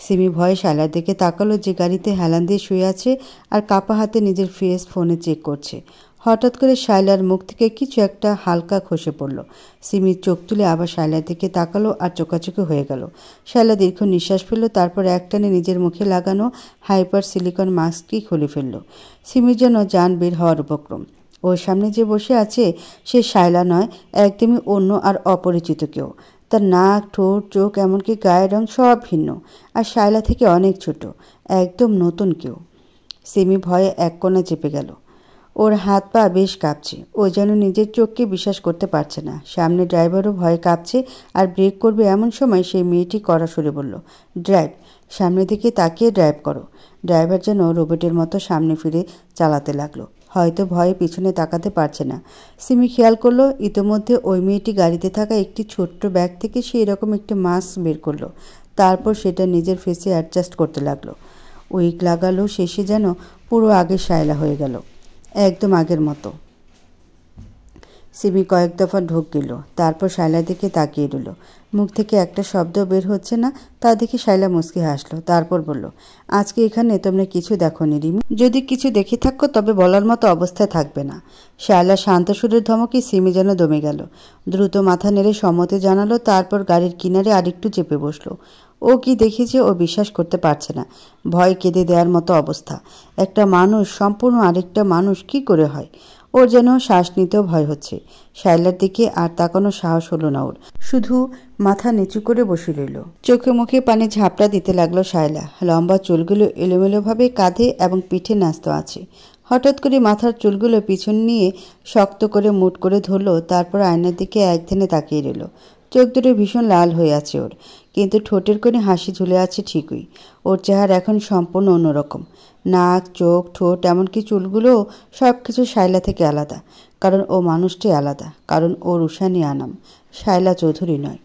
সিমি ভয়ে শায়লার দিকে তাকালো, যে গাড়িতে হেলান দিয়ে শুয়ে আছে আর কাপা হাতে নিজের ফেস ফোনে চেক করছে। হঠাৎ করে শায়লার মুখ থেকে কিছু একটা হালকা খসে পড়ল। সিমি চোখ তুলে আবার শায়লার দিকে তাকালো আর চোখাচোখি হয়ে গেল। শায়লা দীর্ঘ নিঃশ্বাস ফেলল, তারপর একটানে নিজের মুখে লাগানো হাইপার সিলিকন মাস্কটি খুলে ফেলল। সিমির যেন জান বের হওয়ার উপক্রম। ওর সামনে যে বসে আছে সে শায়লা নয়, একদমই অন্য আর অপরিচিত কেউ। তার নাক, ঠোঁট, চোখ, এমনকি গায়ের রং সব ভিন্ন, আর শায়লা থেকে অনেক ছোট, একদম নতুন কেউ। সিমি ভয়ে এক কোণে চেপে গেল। ওর হাত পা বেশ কাঁপছে। ও যেন নিজের চোখকে বিশ্বাস করতে পারছে না। সামনে ড্রাইভারও ভয়ে কাঁপছে, আর ব্রেক করবে এমন সময় সেই মেয়েটি কড়া সুরে বলল, ড্রাইভ। সামনের দিকে তাকিয়ে ড্রাইভ করো। ড্রাইভার যেন রোবটের মতো সামনে ফিরে চালাতে লাগলো। হয়তো ভয়ে পিছনে তাকাতে পারছে না। সিমি খেয়াল করলো ইতোমধ্যে ওই মেয়েটি গাড়িতে থাকা একটি ছোট্ট ব্যাগ থেকে সেই রকম একটি মাস্ক বের করলো। তারপর সেটা নিজের ফেসে অ্যাডজাস্ট করতে লাগলো। উইক লাগালো। শেষে যেন পুরো আগের শায়লা হয়ে গেল, একদম আগের মতো। সিমি কয়েক দফা ঢোক গেল, তারপর শায়লার দিকে তাকিয়ে রইল। মুখ থেকে একটা শব্দ বের হচ্ছে না। তা দেখে শায়লা মুচকি হাসলো। তারপর বলল, আজকে এখানে তোমরা কিছু দেখোনি রিমি? যদি কিছু দেখে থাকো তবে বলার মতো অবস্থায় থাকবে না। শায়লা শান্ত সুরের ধমকে সিমি যেন দমে গেল। দ্রুত মাথা নেড়ে সম্মতি জানালো, তারপর গাড়ির কিনারে আরেকটু চেপে বসলো। ও কি দেখেছে ও বিশ্বাস করতে পারছে না। ভয় কেঁদে দেওয়ার মতো অবস্থা। একটা মানুষ সম্পূর্ণ আরেকটা মানুষ কি করে হয়? ওর যেন শ্বাস নিতেও ভয় হচ্ছে। শায়লার দিকে আর তাকানোর সাহস হলো না ওর। শুধু মাথা নিচু করে বসে রইল। চোখে মুখে পানি ঝাপটা দিতে লাগলো শায়লা। লম্বা চুলগুলো এলোমেলোভাবে কাঁধে এবং পিঠে ন্যস্ত আছে। হঠাৎ করে মাথার চুলগুলো পিছন নিয়ে শক্ত করে মুট করে ধরল। তারপর আয়নার দিকে একধানে তাকিয়ে রইল। চোখ দুটো ভীষণ লাল হয়ে আছে ওর, কিন্তু ঠোঁটের কোণে হাসি ঝুলে আছে ঠিকই। ওর চেহারা এখন সম্পূর্ণ অন্যরকম। নাক, চোখ, ঠোঁট, এমনকি চুলগুলোও সব কিছু শায়লা থেকে আলাদা। কারণ ও মানুষটি আলাদা, কারণ ও রুশানি আনাম, শায়লা চৌধুরী নয়।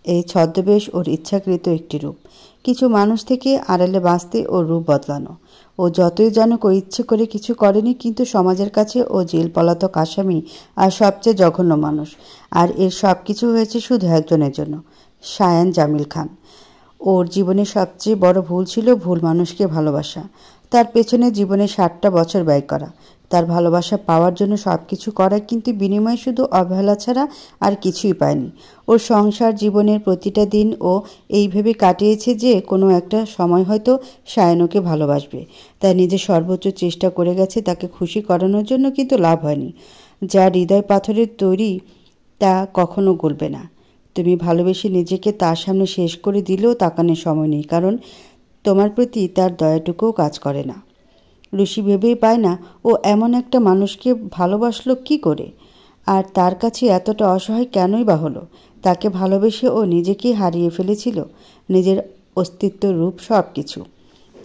এই ছদ্মবেশ ওর ইচ্ছাকৃত একটি রূপ। কিছু মানুষ থেকে আড়ালে বাঁচতে ওর রূপ বদলানো। ও যতই জানুক ও ইচ্ছে করে কিছু করেনি, কিন্তু সমাজের কাছে ও জেল পলাতক আসামি আর সবচেয়ে জঘন্য মানুষ। আর এর সব কিছু হয়েছে শুধু একজনের জন্য, শায়ান জামিল খান। ওর জীবনের সবচেয়ে বড় ভুল ছিল ভুল মানুষকে ভালোবাসা। তার পেছনে জীবনে 60টা বছর ব্যয় করা, তার ভালোবাসা পাওয়ার জন্য সব কিছু করা, কিন্তু বিনিময়ে শুধু অবহেলা ছাড়া আর কিছুই পায়নি। ওর সংসার জীবনের প্রতিটা দিন ও এই ভেবে কাটিয়েছে যে কোনো একটা সময় হয়তো শায়নকে ভালোবাসবে। তাই নিজের সর্বোচ্চ চেষ্টা করে গেছে তাকে খুশি করানোর জন্য, কিন্তু লাভ হয়নি। যা হৃদয় পাথরের তৈরি তা কখনো গলবে না। তুমি ভালোবেসে নিজেকে তার সামনে শেষ করে দিলেও তাকানোর সময় নেই, কারণ তোমার প্রতি তার দয়াটুকুও কাজ করে না। ঋষি ভেবেই পায় না ও এমন একটা মানুষকে ভালোবাসলো কি করে, আর তার কাছে এতটা অসহায় কেনই বা হলো। তাকে ভালোবেসে ও নিজেকেই হারিয়ে ফেলেছিল, নিজের অস্তিত্ব, রূপ, সব কিছু।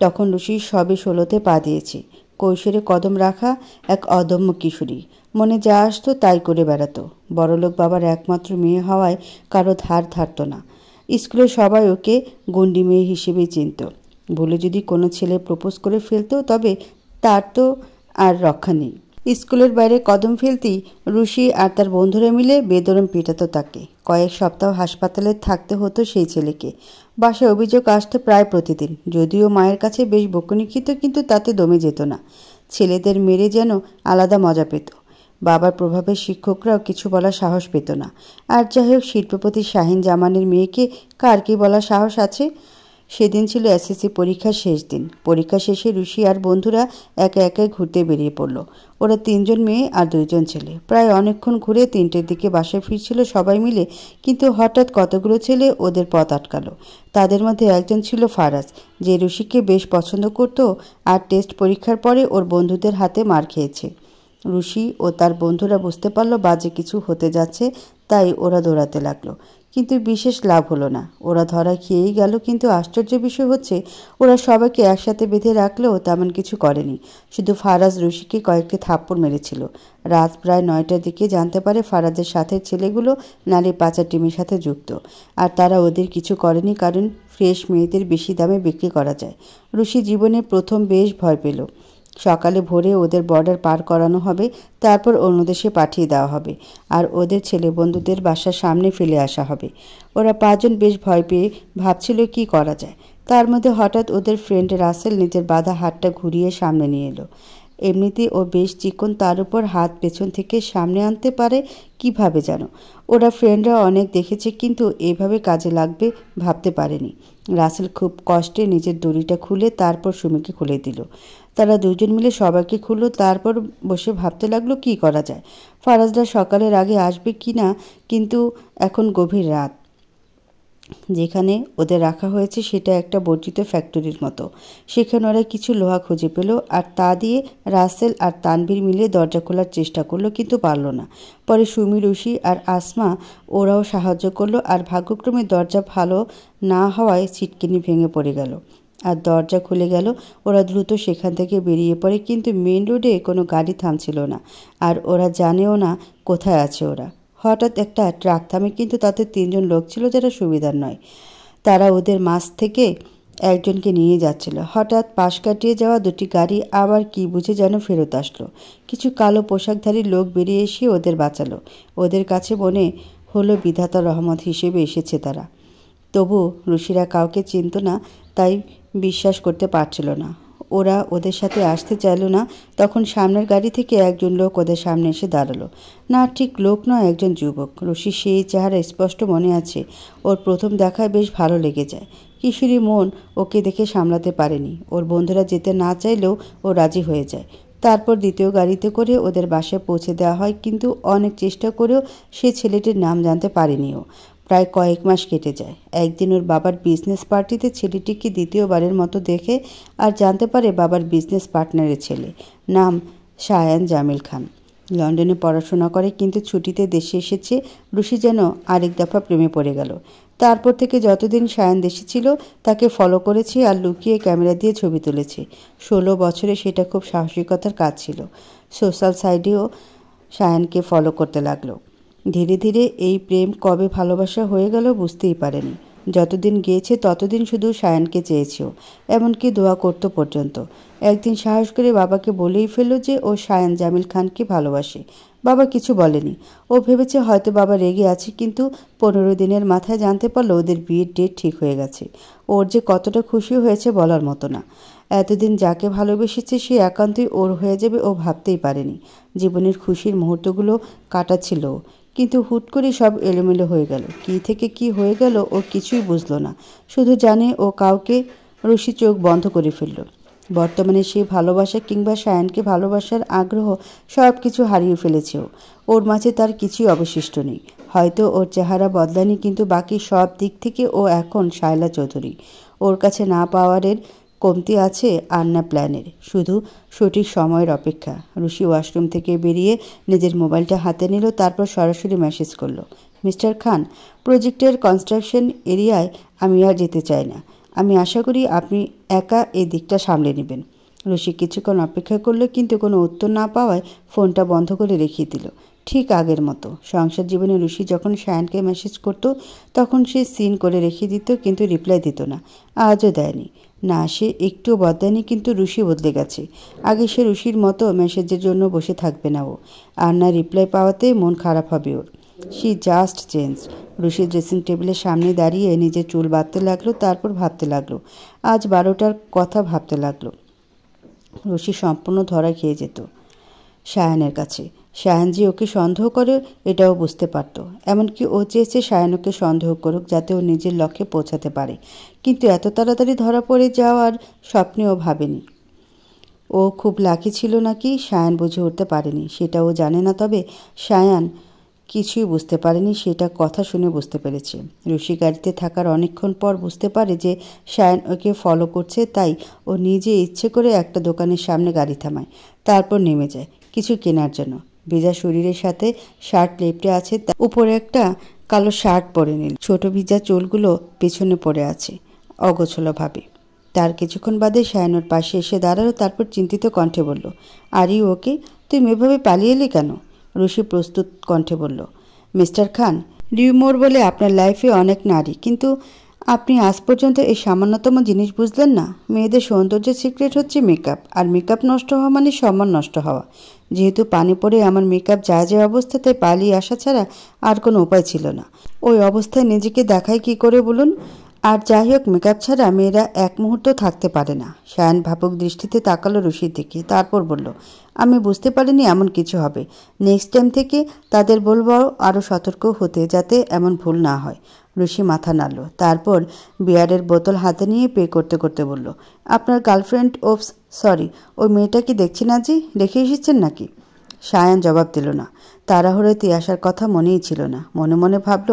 তখন ঋষি সবে 16-তে পা দিয়েছে, কৈশোরে কদম রাখা এক অদম্য কিশোরী। মনে যা আসতো তাই করে বেড়াতো। বড়লোক বাবার একমাত্র মেয়ে হওয়ায় কারো ধার ধারত না। স্কুলে সবাই ওকে গন্ডি মেয়ে হিসেবেই চিনত। ভুলে যদি কোনো ছেলে প্রপোজ করে ফেলতো তবে তার তো আর রক্ষা নেই। স্কুলের বাইরে কদম ফেলতেই ঋষি আর তার বন্ধুরা মিলে বেদরম পেটাতো তাকে। কয়েক সপ্তাহ হাসপাতালে থাকতে হতো সেই ছেলেকে। বাসায় অভিযোগ আসতো প্রায় প্রতিদিন। যদিও মায়ের কাছে বেশ বকুনি খেত, কিন্তু তাতে দমে যেত না। ছেলেদের মেরে যেন আলাদা মজা পেত। বাবার প্রভাবে শিক্ষকরাও কিছু বলার সাহস পেত না। আর যাই হোক, শিল্পপতি শাহিন জামানের মেয়েকে কার কি বলার সাহস আছে? সেদিন ছিল এসএসসি পরীক্ষার শেষ দিন। পরীক্ষা শেষে ঋষি আর বন্ধুরা একে একে ঘুরতে বেরিয়ে পড়ল। ওরা 3 জন মেয়ে আর 2 জন ছেলে। প্রায় অনেকক্ষণ ঘুরে 3টের দিকে বাসায় ফিরছিল সবাই মিলে, কিন্তু হঠাৎ কতগুলো ছেলে ওদের পথ আটকালো। তাদের মধ্যে একজন ছিল ফারাজ, যে ঋষিকে বেশ পছন্দ করত আর টেস্ট পরীক্ষার পরে ওর বন্ধুদের হাতে মার খেয়েছে। ঋষি ও তার বন্ধুরা বুঝতে পারল বাজে কিছু হতে যাচ্ছে, তাই ওরা দৌড়াতে লাগলো। কিন্তু বিশেষ লাভ হলো না। ওরা ধরা খেয়েই গেল। কিন্তু আশ্চর্য বিষয় হচ্ছে, ওরা সবাইকে একসাথে বেঁধে রাখলেও তেমন কিছু করেনি। শুধু ফারাজ ঋষিকে কয়েকটি থাপ্পড় মেরেছিল। রাত প্রায় 9টার দিকে জানতে পারে ফারাজের সাথে ছেলেগুলো নারী পাচার টিমের সাথে যুক্ত। আর তারা ওদের কিছু করেনি, কারণ ফ্রেশ মেয়েদের বেশি দামে বিক্রি করা যায়। ঋষি জীবনে প্রথম বেশ ভয় পেল। সকালে ভোরে ওদের বর্ডার পার করানো হবে, তারপর অন্য দেশে পাঠিয়ে দেওয়া হবে, আর ওদের ছেলে বন্ধুদের বাসার সামনে ফেলে আসা হবে। ওরা 5 জন বেশ ভয় পেয়ে ভাবছিল কি করা যায়। তার মধ্যে হঠাৎ ওদের ফ্রেন্ড রাসেল নিজের বাঁধা হাতটা ঘুরিয়ে সামনে নিয়ে এলো। এমনিতেই ও বেশ চিকন, তার উপর হাত পেছন থেকে সামনে আনতে পারে কিভাবে যেন। ওরা ফ্রেন্ডরা অনেক দেখেছে, কিন্তু এভাবে কাজে লাগবে ভাবতে পারেনি। রাসেল খুব কষ্টে নিজের দড়িটা খুলে তারপর সুমিকে খুলে দিল। তারা 2 জন মিলে সবাইকে খুললো। তারপর বসে ভাবতে লাগলো কি করা যায়। ফারাজরা সকালের আগে আসবে কি না, কিন্তু এখন গভীর রাত। যেখানে ওদের রাখা হয়েছে সেটা একটা বর্জিত ফ্যাক্টরির মতো। সেখানে ওরা কিছু লোহা খুঁজে পেল, আর তা দিয়ে রাসেল আর তানভীর মিলে দরজা খোলার চেষ্টা করলো, কিন্তু পারল না। পরে সুমি, ঋষি আর আসমা ওরাও সাহায্য করলো, আর ভাগ্যক্রমে দরজা ভালো না হওয়ায় ছিটকিনি ভেঙে পড়ে গেল আর দরজা খুলে গেল। ওরা দ্রুত সেখান থেকে বেরিয়ে পড়ে, কিন্তু মেন রোডে কোনো গাড়ি থামছিল না, আর ওরা জানেও না কোথায় আছে ওরা। হঠাৎ একটা ট্রাক থামে, কিন্তু তাতে 3 জন লোক ছিল যারা সুবিধার নয়। তারা ওদের মাঝ থেকে একজনকে নিয়ে যাচ্ছিল। হঠাৎ পাশ কাটিয়ে যাওয়া 2টি গাড়ি আবার কি বুঝে যেন ফেরত আসলো। কিছু কালো পোশাকধারী লোক বেরিয়ে এসে ওদের বাঁচালো। ওদের কাছে মনে হলো বিধাতার রহমত হিসেবে এসেছে তারা। তবু ঋষিরা কাউকে চিনত না, তাই বিশ্বাস করতে পারছিল না। ওরা ওদের সাথে আসতে চাইল না। তখন সামনের গাড়ি থেকে একজন লোক ওদের সামনে এসে দাঁড়ালো। না, ঠিক লোক নয়, একজন যুবক। ঋষির সেই চেহারা স্পষ্ট মনে আছে। ওর প্রথম দেখায় বেশ ভালো লেগে যায়। কিশোরী মন ওকে দেখে সামলাতে পারেনি। ওর বন্ধুরা যেতে না চাইলেও ও রাজি হয়ে যায়। তারপর দ্বিতীয় গাড়িতে করে ওদের বাসায় পৌঁছে দেওয়া হয়, কিন্তু অনেক চেষ্টা করেও সে ছেলেটির নাম জানতে পারেনি ও। প্রায় কয়েক মাস কেটে যায়। একদিন ওর বাবার বিজনেস পার্টিতে ছেলেটিকে দ্বিতীয়বারের মতো দেখে আর জানতে পারে বাবার বিজনেস পার্টনারের ছেলে। নাম শায়ান জামিল খান। লন্ডনে পড়াশোনা করে, কিন্তু ছুটিতে দেশে এসেছে। ঋষি যেন আরেক দফা প্রেমে পড়ে গেল। তারপর থেকে যতদিন শায়ান দেশে ছিল তাকে ফলো করেছে আর লুকিয়ে ক্যামেরা দিয়ে ছবি তুলেছে। 16 বছরে সেটা খুব সাহসিকতার কাজ ছিল। সোশ্যাল সাইডেও শায়ানকে ফলো করতে লাগলো। ধীরে ধীরে এই প্রেম কবে ভালোবাসা হয়ে গেল বুঝতেই পারেনি। যতদিন গিয়েছে ততদিন শুধু শায়ানকে চেয়েছেও, এমনকি দোয়া করতো পর্যন্ত। একদিন সাহস করে বাবাকে বলেই ফেলল যে ও শায়ান জামিল খানকে ভালোবাসে। বাবা কিছু বলেনি। ও ভেবেছে হয়তো বাবা রেগে আছে, কিন্তু 15 দিনের মাথায় জানতে পারলো ওদের বিয়ের ডেট ঠিক হয়ে গেছে। ওর যে কতটা খুশি হয়েছে বলার মতো না। এতদিন যাকে ভালোবেসেছে সে একান্তই ওর হয়ে যাবে ও ভাবতেই পারেনি। জীবনের খুশির মুহূর্তগুলো কাটাচ্ছিল, কিন্তু হুট করে সব এলোমেলো হয়ে গেল। কি থেকে কি হয়ে গেল ও কিছুই বুঝলো না। শুধু জানে ও কাউকে। ঋষি চোখ বন্ধ করে ফেলল। বর্তমানে সে ভালোবাসা কিংবা সায়ানকে ভালোবাসার আগ্রহ সব কিছু হারিয়ে ফেলেছে। ওর মাঝে তার কিছুই অবশিষ্ট নেই। হয়তো ওর চেহারা বদলানি, কিন্তু বাকি সব দিক থেকে ও এখন শায়লা চৌধুরী। ওর কাছে না পাওয়ারের কমতি আছে আর না প্ল্যানের, শুধু সঠিক সময়ের অপেক্ষা। রুশি ওয়াশরুম থেকে বেরিয়ে নিজের মোবাইলটা হাতে নিল, তারপর সরাসরি মেসেজ করলো, মিস্টার খান, প্রজেক্টের কনস্ট্রাকশন এরিয়ায় আমি আর যেতে চাই না। আমি আশা করি আপনি একা এই দিকটা সামলে নেবেন। রুশি কিছুক্ষণ অপেক্ষা করলো, কিন্তু কোনো উত্তর না পাওয়ায় ফোনটা বন্ধ করে রেখে দিল। ঠিক আগের মতো সংসার জীবনে রুশি যখন সায়ানকে মেসেজ করত তখন সে সিন করে রেখে দিত, কিন্তু রিপ্লাই দিত না। আজও দেয়নি। না, সে একটুও বদলায়নি, কিন্তু রুশি বদলে গেছে। আগে সে রুশির মতো মেসেজের জন্য বসে থাকবে না ও, আর না রিপ্লাই পাওয়াতে মন খারাপ হবে ওর। She just change. Rushi dressing টেবিলের সামনে দাঁড়িয়ে নিজের চুল বাঁধতে লাগলো, তারপর ভাবতে লাগলো। আজ 12টার কথা ভাবতে লাগলো। রুশি সম্পূর্ণ ধরা খেয়ে যেত সায়ানের কাছে। সায়ান যে ওকে সন্দেহ করে এটাও বুঝতে পারত। এমনকি ও চেয়েছে সায়ান ওকে সন্দেহ করুক, যাতে ও নিজের লক্ষ্যে পৌঁছাতে পারে। কিন্তু এত তাড়াতাড়ি ধরা পড়ে যাওয়ার স্বপ্নেও ভাবেনি। ও খুব লাকি ছিল নাকি সায়ান বুঝে উঠতে পারেনি, সেটা ও জানে না। তবে সায়ান কিছুই বুঝতে পারেনি, সেটা কথা শুনে বুঝতে পেরেছে। রুশি গাড়িতে থাকার অনেকক্ষণ পর বুঝতে পারে যে সায়ান ওকে ফলো করছে, তাই ও নিজে ইচ্ছে করে একটা দোকানের সামনে গাড়ি থামায়, তারপর নেমে যায় কিছু কেনার জন্য। ভিজা শরীরের সাথে শার্ট লেপটে আছে, উপরে একটা কালো শার্ট পরে নিল। ছোট ভিজা চুলগুলো পেছনে পড়ে আছে অগোছালোভাবে। তার কিছুক্ষণ বাদে সায়ান ওর পাশে এসে দাঁড়ালো, তারপর চিন্তিত কণ্ঠে বলল, আর ইউ ওকে? তুমি এভাবে পালিয়ে এলে কেন? রুশি প্রস্তুত কণ্ঠে বলল, মিস্টার খান, ডিউমোর বলে আপনার লাইফে অনেক নারী, কিন্তু আপনি আজ পর্যন্ত এই সামান্যতম জিনিস বুঝলেন না। মেয়েদের সৌন্দর্যের সিক্রেট হচ্ছে মেকআপ, আর মেকআপ নষ্ট হওয়া মানে সম্মান নষ্ট হওয়া। যেহেতু পানি পড়ে আমার মেকআপ যায় অবস্থাতে পালিয়ে আসা ছাড়া আর কোনো উপায় ছিল না। ওই অবস্থায় নিজেকে দেখায় কি করে বলুন? আর যাই হোক, মেকআপ ছাড়া মেয়েরা এক মুহূর্ত থাকতে পারে না। সায়ান ভাবুক দৃষ্টিতে তাকালো রুশির দিকে, তারপর বলল, আমি বুঝতে পারিনি এমন কিছু হবে। নেক্সট টাইম থেকে তাদের বলবো আরও সতর্ক হতে, যাতে এমন ভুল না হয়। রুশি মাথা নাড়ল, তারপর বিয়ারের বোতল হাতে নিয়ে পে করতে করতে বলল, আপনার গার্লফ্রেন্ড? ওপস, সরি, ওই মেয়েটা কি দেখছি না জি, রেখে এসেছেন নাকি? সায়ান জবাব দিল না। তাড়াহুড়োতে আসার কথা মনেই ছিল না। মনে মনে ভাবল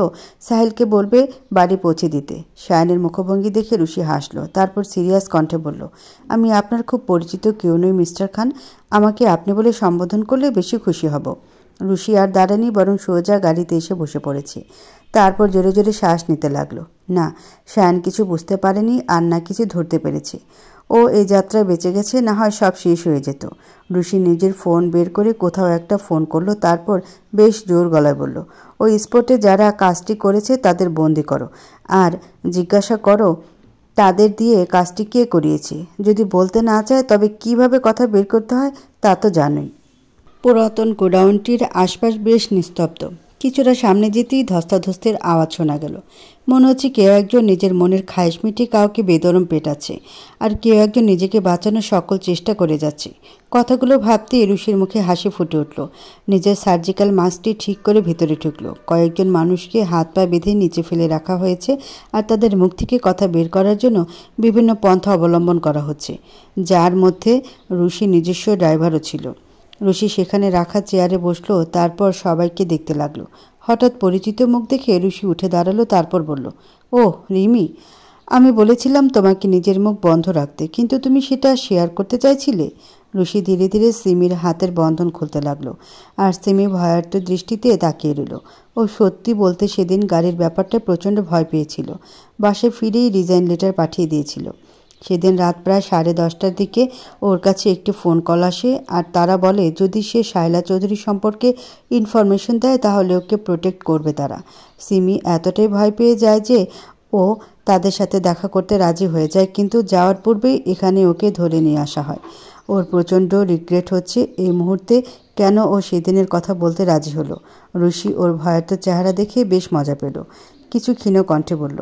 সাহিলকে বলবে বাড়ি পৌঁছে দিতে। সায়ানের মুখভঙ্গি দেখে রুশি হাসল, তারপর সিরিয়াস কণ্ঠে বলল, আমি আপনার খুব পরিচিত কেউ নই মিস্টার খান। আমাকে আপনি বলে সম্বোধন করলে বেশি খুশি হব। রুশি আর দাঁড়ানি, বরং সোজা গাড়িতে এসে বসে পড়েছে। তারপর জোরে জোরে শ্বাস নিতে লাগলো। না, সায়ান কিছু বুঝতে পারেনি, আর না কিছু ধরতে পেরেছে। ও এই যাত্রায় বেঁচে গেছে, না হয় সব শেষ হয়ে যেত। রুশি নিজের ফোন বের করে কোথাও একটা ফোন করলো, তারপর বেশ জোর গলায় বলল, ওই স্পটে যারা কাজটি করেছে তাদের বন্দি করো, আর জিজ্ঞাসা করো তাদের দিয়ে কাজটি কে করিয়েছে। যদি বলতে না চায় তবে কিভাবে কথা বের করতে হয় তা তো জানোই। পুরাতন গোডাউনটির আশপাশ বেশ নিস্তব্ধ। কিছুটা সামনে যেতেই ধস্তাধস্তির আওয়াজ শোনা গেল। মনে হচ্ছে কেউ একজন নিজের মনের খায়েশ মিটিয়ে কাউকে বেদরম পেটাচ্ছে, আর কেউ একজন নিজেকে বাঁচানোর সকল চেষ্টা করে যাচ্ছে। কথাগুলো ভাবতেই রুশির মুখে হাসি ফুটে উঠল। নিজের সার্জিক্যাল মাস্কটি ঠিক করে ভেতরে ঢুকলো। কয়েকজন মানুষকে হাত পা বেঁধে নিচে ফেলে রাখা হয়েছে, আর তাদের মুখ থেকে কথা বের করার জন্য বিভিন্ন পন্থা অবলম্বন করা হচ্ছে, যার মধ্যে রুশি নিজস্ব ড্রাইভারও ছিল। রুশি সেখানে রাখা চেয়ারে বসলো, তারপর সবাইকে দেখতে লাগলো। হঠাৎ পরিচিত মুখ দেখে রুশি উঠে দাঁড়ালো, তারপর বলল, ওহ রিমি, আমি বলেছিলাম তোমাকে নিজের মুখ বন্ধ রাখতে, কিন্তু তুমি সেটা শেয়ার করতে চাইছিলে। রুশি ধীরে ধীরে সিমির হাতের বন্ধন খুলতে লাগলো, আর সিমি ভয়ার্ত দৃষ্টিতে তাকিয়ে রইল। ও সত্যি বলতে সেদিন গাড়ির ব্যাপারটা প্রচণ্ড ভয় পেয়েছিল। বাসে ফিরেই রিজাইন লেটার পাঠিয়ে দিয়েছিল। সেদিন রাত প্রায় 10:30টার দিকে ওর কাছে একটি ফোন কল আসে, আর তারা বলে যদি সে শায়লা চৌধুরী সম্পর্কে ইনফরমেশন দেয় তাহলে ওকে প্রোটেক্ট করবে তারা। সিমি এতটাই ভয় পেয়ে যায় যে ও তাদের সাথে দেখা করতে রাজি হয়ে যায়, কিন্তু যাওয়ার পূর্বেই এখানে ওকে ধরে নিয়ে আসা হয়। ওর প্রচণ্ড রিগ্রেট হচ্ছে এই মুহূর্তে কেন ও সেদিনের কথা বলতে রাজি হলো। রুশি ওর ভয়ার্ত চেহারা দেখে বেশ মজা পেল। কিছু ক্ষীণ কণ্ঠে বলল,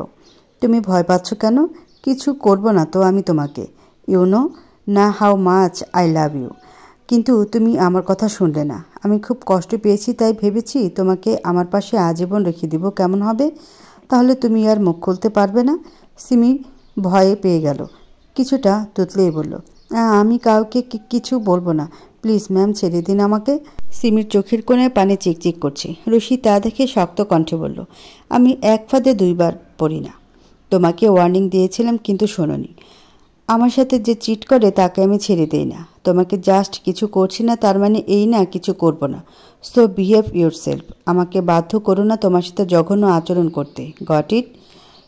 তুমি ভয় পাচ্ছ কেন? কিছু করব না তো আমি তোমাকে। ইউ নো না how much I love you. কিন্তু তুমি আমার কথা শুনলে না। আমি খুব কষ্ট পেয়েছি, তাই ভেবেছি তোমাকে আমার পাশে আজীবন রেখে দিব। কেমন হবে? তাহলে তুমি আর মুখ খুলতে পারবে না। সিমি ভয়ে পেয়ে গেল, কিছুটা তুতলেই বলল, আমি কাউকে কিছু বলবো না, প্লিজ ম্যাম, ছেড়ে দিন আমাকে। সিমির চোখের কোণে পানি চিকচিক করছে। রুশি তা দেখে শক্ত কণ্ঠে বলল, আমি এক ফাঁদে দুইবার পড়ি না। তোমাকে ওয়ার্নিং দিয়েছিলাম কিন্তু শোনোনি। আমার সাথে যে চিট করে তাকে আমি ছেড়ে দেই না। তোমাকে জাস্ট কিছু করছি না তার মানে এই না কিছু করব না। So behave yourself. আমাকে বাধ্য করো না তোমার সাথে জঘন্য আচরণ করতে। Got it?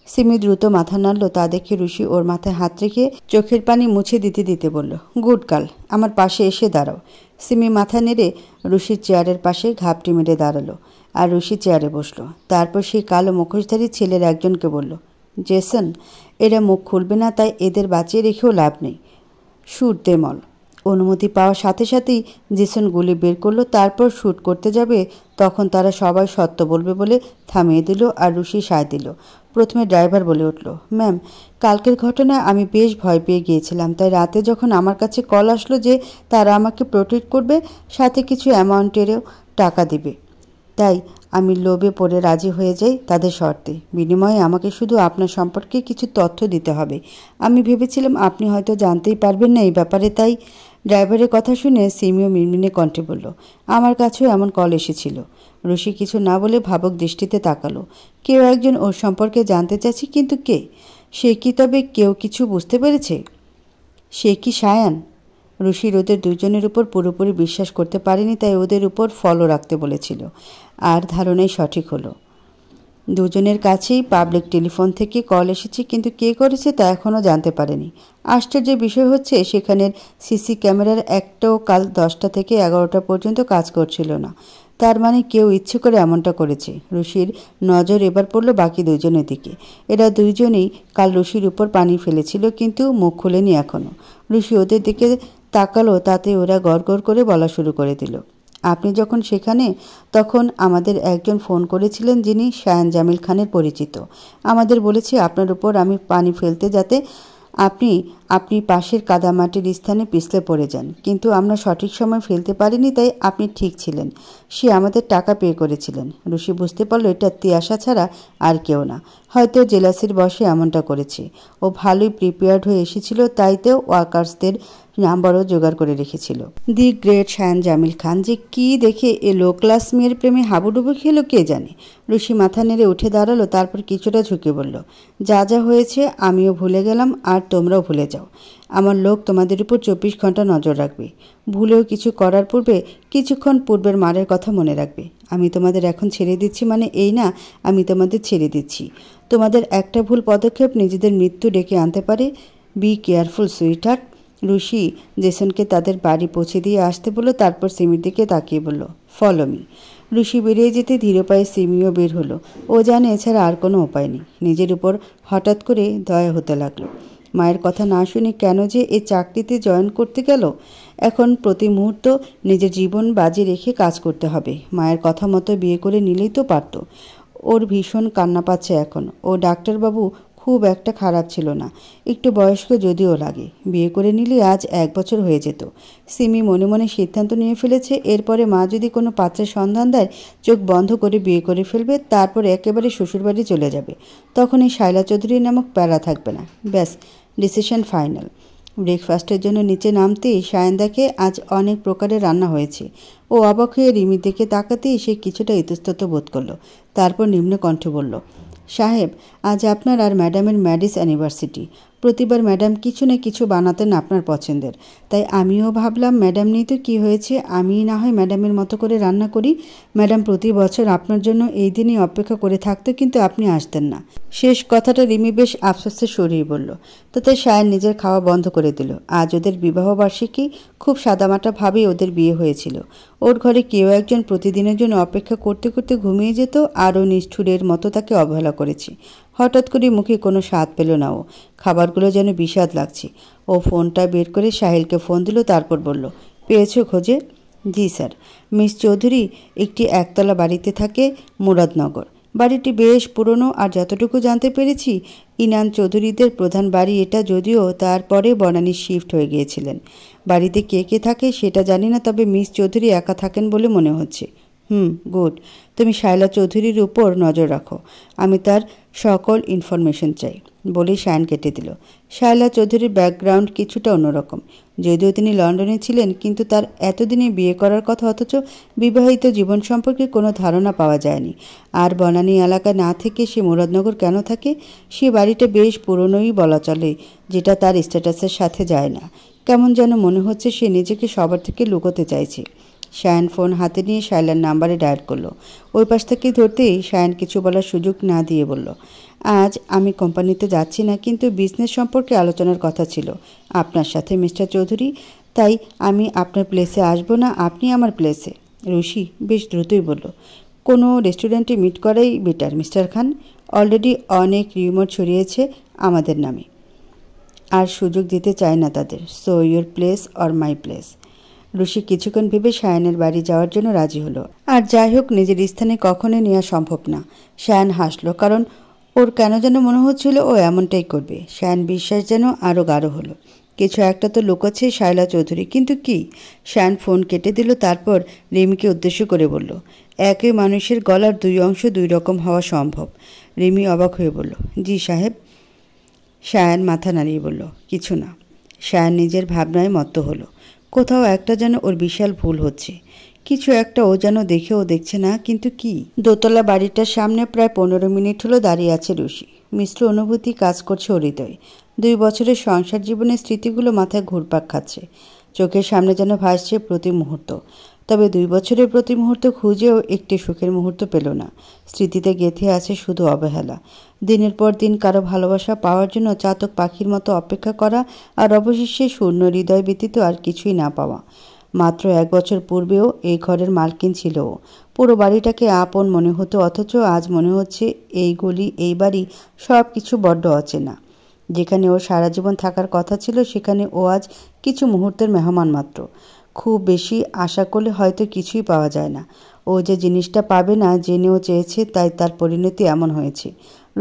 সিমি দ্রুত মাথা নাড়ল। তা দেখে রুশি ওর মাথায় হাত রেখে চোখের পানি মুছে দিতে দিতে বলল, গুড গার্ল, আমার পাশে এসে দাঁড়াও। সিমি মাথা নেড়ে রুশির চেয়ারের পাশে ঘাপটি মেরে দাঁড়ালো আর রুশি চেয়ারে বসলো। তারপর সেই কালো মুখোশধারী ছেলের একজনকে বলল, জেসন, এরা মুখ খুলবে না, তাই এদের বাঁচিয়ে রেখেও লাভ নেই। Shoot them all. অনুমতি পাওয়ার সাথে সাথেই জেসন গুলি বের করলো। তারপর শ্যুট করতে যাবে তখন তারা সবাই সত্য বলবে বলে থামিয়ে দিল আর রুশি সায় দিল। প্রথমে ড্রাইভার বলে উঠল, ম্যাম, কালকের ঘটনায় আমি বেশ ভয় পেয়ে গিয়েছিলাম, তাই রাতে যখন আমার কাছে কল আসলো যে তারা আমাকে প্রোটেক্ট করবে, সাথে কিছু অ্যামাউন্টেরও টাকা দিবে, তাই আমি লোভে পড়ে রাজি হয়ে যাই তাদের শর্তে। বিনিময়ে আমাকে শুধু আপনার সম্পর্কে কিছু তথ্য দিতে হবে। আমি ভেবেছিলাম আপনি হয়তো জানতেই পারবেন না এই ব্যাপারে, তাই। ড্রাইভারের কথা শুনে সিমিও মিনমিনে কণ্ঠে বলল, আমার কাছেও এমন কল এসেছিল। রুশি কিছু না বলে ভাবুক দৃষ্টিতে তাকালো। কেউ একজন ওর সম্পর্কে জানতে চাইছে, কিন্তু কে? সে কি তবে কেউ কিছু বুঝতে পেরেছে? সে কি সায়ান? রুশির ওদের দুজনের উপর পুরোপুরি বিশ্বাস করতে পারেনি, তাই ওদের উপর ফলো রাখতে বলেছিল। আর ধারণাই সঠিক হলো। দুজনের কাছেই পাবলিক টেলিফোন থেকে কল এসেছে, কিন্তু কে করেছে তা এখনও জানতে পারেনি। আশ্চর্যের বিষয় হচ্ছে সেখানের সিসি ক্যামেরার একটাও কাল 10টা থেকে 11টা পর্যন্ত কাজ করছিল না। তার মানে কেউ ইচ্ছে করে এমনটা করেছে। রুশির নজর এবার পড়ল বাকি দুজনের দিকে। এরা দুইজনেই কাল রুশির উপর পানি ফেলেছিল, কিন্তু মুখ খুলেনি এখনও। রুশি ওদের দিকে তাকালো, তাতে ওরা গড়গড় করে বলা শুরু করে দিল, আপনি যখন সেখানে তখন আমাদের একজন ফোন করেছিলেন যিনি শায়ান জামিল খানের পরিচিত। আমাদের বলেছে আপনার উপর আমি পানি ফেলতে, যাতে আপনি পাশের কাদামাটির স্থানে পিছলে পড়ে যান, কিন্তু আমরা সঠিক সময় ফেলতে পারিনি, তাই আপনি ঠিক ছিলেন। সে আমাদের টাকা পে করেছিলেন। রুশি বুঝতে পারল এটা তিয়াশা ছাড়া আর কেউ না। হয়তো জেলাসির বসে এমনটা করেছে। ও ভালোই প্রিপেয়ার্ড হয়ে এসেছিল, তাই তো ওয়ার্কার্সদের নাম্বারও জোগাড় করে রেখেছিল। দি গ্রেট শায়ান জামিল খান যে কি দেখে এ লো ক্লাস মেয়ের প্রেমে হাবুডুবু খেলো কে জানে। রুশি মাথা নেড়ে উঠে দাঁড়ালো, তারপর কিছুটা ঝুঁকে বলল, যা যা হয়েছে আমিও ভুলে গেলাম, আর তোমরাও ভুলে যাও। আমার লোক তোমাদের উপর 24 ঘন্টা নজর রাখবে। ভুলেও কিছু করার পূর্বে কিছুক্ষণ পূর্বের মারের কথা মনে রাখবে। আমি তোমাদের এখন ছেড়ে দিচ্ছি মানে এই না আমি তোমাদের ছেড়ে দিচ্ছি। তোমাদের একটা ভুল পদক্ষেপ নিজেদের মৃত্যু ডেকে আনতে পারে। Be careful sweetheart. রুশি জেসনকে তাদের বাড়ি পৌঁছে দিয়ে আসতে বলল, তারপর সিমির দিকে তাকিয়ে বলল, ফলো মি। রুশি বেরিয়ে যেতে ধীর পায়ে সিমিও বের হলো। ও জানে এছাড়া আর কোনো উপায় নেই। নিজের উপর হঠাৎ করে দয়া হতে লাগলো। মায়ের কথা না শুনে কেন যে এই চাকরিতে জয়েন করতে গেল। এখন প্রতি মুহূর্ত নিজের জীবন বাজি রেখে কাজ করতে হবে। মায়ের কথা মতো বিয়ে করে নিলেই তো পারত। ওর ভীষণ কান্না পাচ্ছে এখন। ও ডাক্তারবাবু খুব একটা খারাপ ছিল না, একটু বয়স্ক যদিও লাগে। বিয়ে করে নিলে আজ 1 বছর হয়ে যেত। সিমি মনে মনে সিদ্ধান্ত নিয়ে ফেলেছে, এরপরে মা যদি কোনো পাত্রের সন্ধান দেয় চোখ বন্ধ করে বিয়ে করে ফেলবে, তারপর একেবারে শ্বশুরবাড়ি চলে যাবে। তখন এই শায়লা চৌধুরী নামক প্যারা থাকবে না। ব্যাস, ডিসিশন ফাইনাল। ব্রেকফাস্টের জন্য নিচে নামতেই শায়ান দেখে আজ অনেক প্রকারের রান্না হয়েছে। ও অবাক হয়ে রিমির দিকে তাকাতেই সে কিছুটা ইতস্তত বোধ করল। তারপর নিম্ন কণ্ঠে বলল, সাহেব, আজ আপনার আর ম্যাডামের ম্যারিজ অ্যানিভার্সিটি। প্রতিবার ম্যাডাম কিছু না কিছু বানাতেন আপনার পছন্দের, তাই আমিও ভাবলাম ম্যাডাম নেই তো কী হয়েছে, আমিই না হয় ম্যাডামের মতো করে রান্না করি। ম্যাডাম প্রতি বছর আপনার জন্য এই দিনই অপেক্ষা করে থাকতো, কিন্তু আপনি আসতেন না। শেষ কথাটা রিমি বেশ আফসোসের সরিয়ে বলল। তাতে শায়ান নিজের খাওয়া বন্ধ করে দিল। আজ ওদের বিবাহবার্ষিকী। খুব সাদামাটাভাবেই ওদের বিয়ে হয়েছিল। ওর ঘরে কেউ একজন প্রতিদিনের জন্য অপেক্ষা করতে করতে ঘুমিয়ে যেত, আরও নিষ্ঠুরের মতো তাকে অবহেলা করেছে। হঠাৎ করে মুখে কোনো স্বাদ পেল না ও। খাবারগুলো যেন বিষাদ লাগছে। ও ফোনটা বের করে সাহিলকে ফোন দিল, তারপর বলল, পেয়েছো খোঁজে? জি স্যার। মিস চৌধুরী একটি একতলা বাড়িতে থাকে, মুরাদনগর। বাড়িটি বেশ পুরনো, আর যতটুকু জানতে পেরেছি ইনান চৌধুরীদের প্রধান বাড়ি এটা, যদিও তারপরে বনানী শিফট হয়ে গিয়েছিলেন। বাড়িতে কে কে থাকে সেটা জানি না, তবে মিস চৌধুরী একা থাকেন বলে মনে হচ্ছে। গুড। তুমি শায়লা চৌধুরীর উপর নজর রাখো। আমি তার সকল ইনফরমেশন চাই। বলেই সায়ন কেটে দিল। শায়লা চৌধুরীর ব্যাকগ্রাউন্ড কিছুটা অন্যরকম। যদিও তিনি লন্ডনে ছিলেন, কিন্তু তার এতদিনে বিয়ে করার কথা, অথচ বিবাহিত জীবন সম্পর্কে কোনো ধারণা পাওয়া যায়নি। আর বনানী এলাকায় না থেকে সে মুরাদনগর কেন থাকে? সে বাড়িটা বেশ পুরনোই বলা চলে, যেটা তার স্ট্যাটাসের সাথে যায় না। কেমন যেন মনে হচ্ছে সে নিজেকে সবার থেকে লুকোতে চাইছে। শায়ন ফোন হাতে নিয়ে শায়লার নাম্বারে ডায়াল করলো। ওই পাশ থেকে ধরতেই শায়ন কিছু বলার সুযোগ না দিয়ে বলল, আজ আমি কোম্পানিতে যাচ্ছি না, কিন্তু বিজনেস সম্পর্কে আলোচনার কথা ছিল আপনার সাথে মিস্টার চৌধুরী। তাই আমি আপনার প্লেসে আসবো না, আপনি আমার প্লেসে। ঋষি বেশ দ্রুতই বলল, কোনো রেস্টুরেন্টে মিট করাই বেটার মিস্টার খান। অলরেডি অনেক রিউমার ছড়িয়েছে আমাদের নামে, আর সুযোগ দিতে চায় না তাদের। So your place or my place. Rishi কিছুক্ষণ ভেবে শায়নের বাড়ি যাওয়ার জন্য রাজি হলো। আর যাই হোক, নিজের স্থানে কখনোই নেওয়া সম্ভব না। শায়ন হাসলো, কারণ ওর কেন যেন মনে হচ্ছিল ও এমনটাই করবে। শায়ন বিশ্বাস যেন আরও গাঢ় হলো। কিছু একটা তো লুকোচ্ছে শায়লা চৌধুরী, কিন্তু কি? শায়ন ফোন কেটে দিল। তারপর রিমিকে উদ্দেশ্য করে বলল, একই মানুষের গলার দুই অংশ দুই রকম হওয়া সম্ভব। রিমি অবাক হয়ে বলল, জি সাহেব। শায়ন মাথা নাড়িয়ে বলল, কিছু না। শায়ন নিজের ভাবনায় মত্ত হলো। কোথাও একটা যেন ওর বিশাল ভুল হচ্ছে। কিছু একটা ও যেন দেখেও দেখছে না, কিন্তু কি? দোতলা বাড়িটার সামনে প্রায় 15 মিনিট হলো দাঁড়িয়ে আছে ঋষি। মিশ্র অনুভূতি কাজ করছে ওর হৃদয়ে। 2 বছরের সংসার জীবনের স্মৃতিগুলো মাথায় ঘুরপাক খাচ্ছে। চোখের সামনে যেন ভাসছে প্রতি মুহূর্ত। তবে 2 বছরের প্রতি মুহূর্ত খুঁজেও একটি সুখের মুহূর্ত পেল না। স্মৃতিতে গেঁথে আছে শুধু অবহেলা। দিনের পর দিন কারো ভালোবাসা পাওয়ার জন্য চাতক পাখির মতো অপেক্ষা করা, আর অবশেষে শূন্য হৃদয় ব্যতীত আর কিছুই না পাওয়া। মাত্র 1 বছর পূর্বেও এই ঘরের মালকিন ছিল ও। পুরো বাড়িটাকে আপন মনে হতো, অথচ আজ মনে হচ্ছে এই গলি, এই বাড়ি সব কিছু বড্ড অচেনা। যেখানে ওর সারা জীবন থাকার কথা ছিল, সেখানে ও আজ কিছু মুহূর্তের মেহমান মাত্র। খুব বেশি আশা করলে হয়তো কিছুই পাওয়া যায় না। ও যে জিনিসটা পাবে না জেনেও চেয়েছে, তাই তার পরিণতি এমন হয়েছে।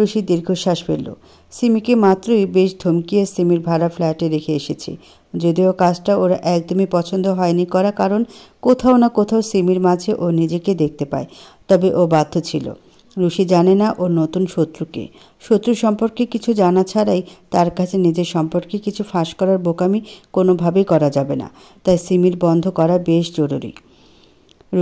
ঋষি দীর্ঘশ্বাস ফেলল। সিমিকে মাত্রই বেশ ধমকিয়ে সিমির ভাড়া ফ্ল্যাটে রেখে এসেছে। যদিও কাজটা ওর একদমই পছন্দ হয়নি করা, কারণ কোথাও না কোথাও সিমির মাঝে ও নিজেকে দেখতে পায়। তবে ও বাধ্য ছিল। ঋষি জানে না ওর নতুন শত্রুকে। শত্রু সম্পর্কে কিছু জানা ছাড়াই তার কাছে নিজের সম্পর্কে কিছু ফাঁস করার বোকামি কোনোভাবেই করা যাবে না। তাই সিমির বন্ধ করা বেশ জরুরি।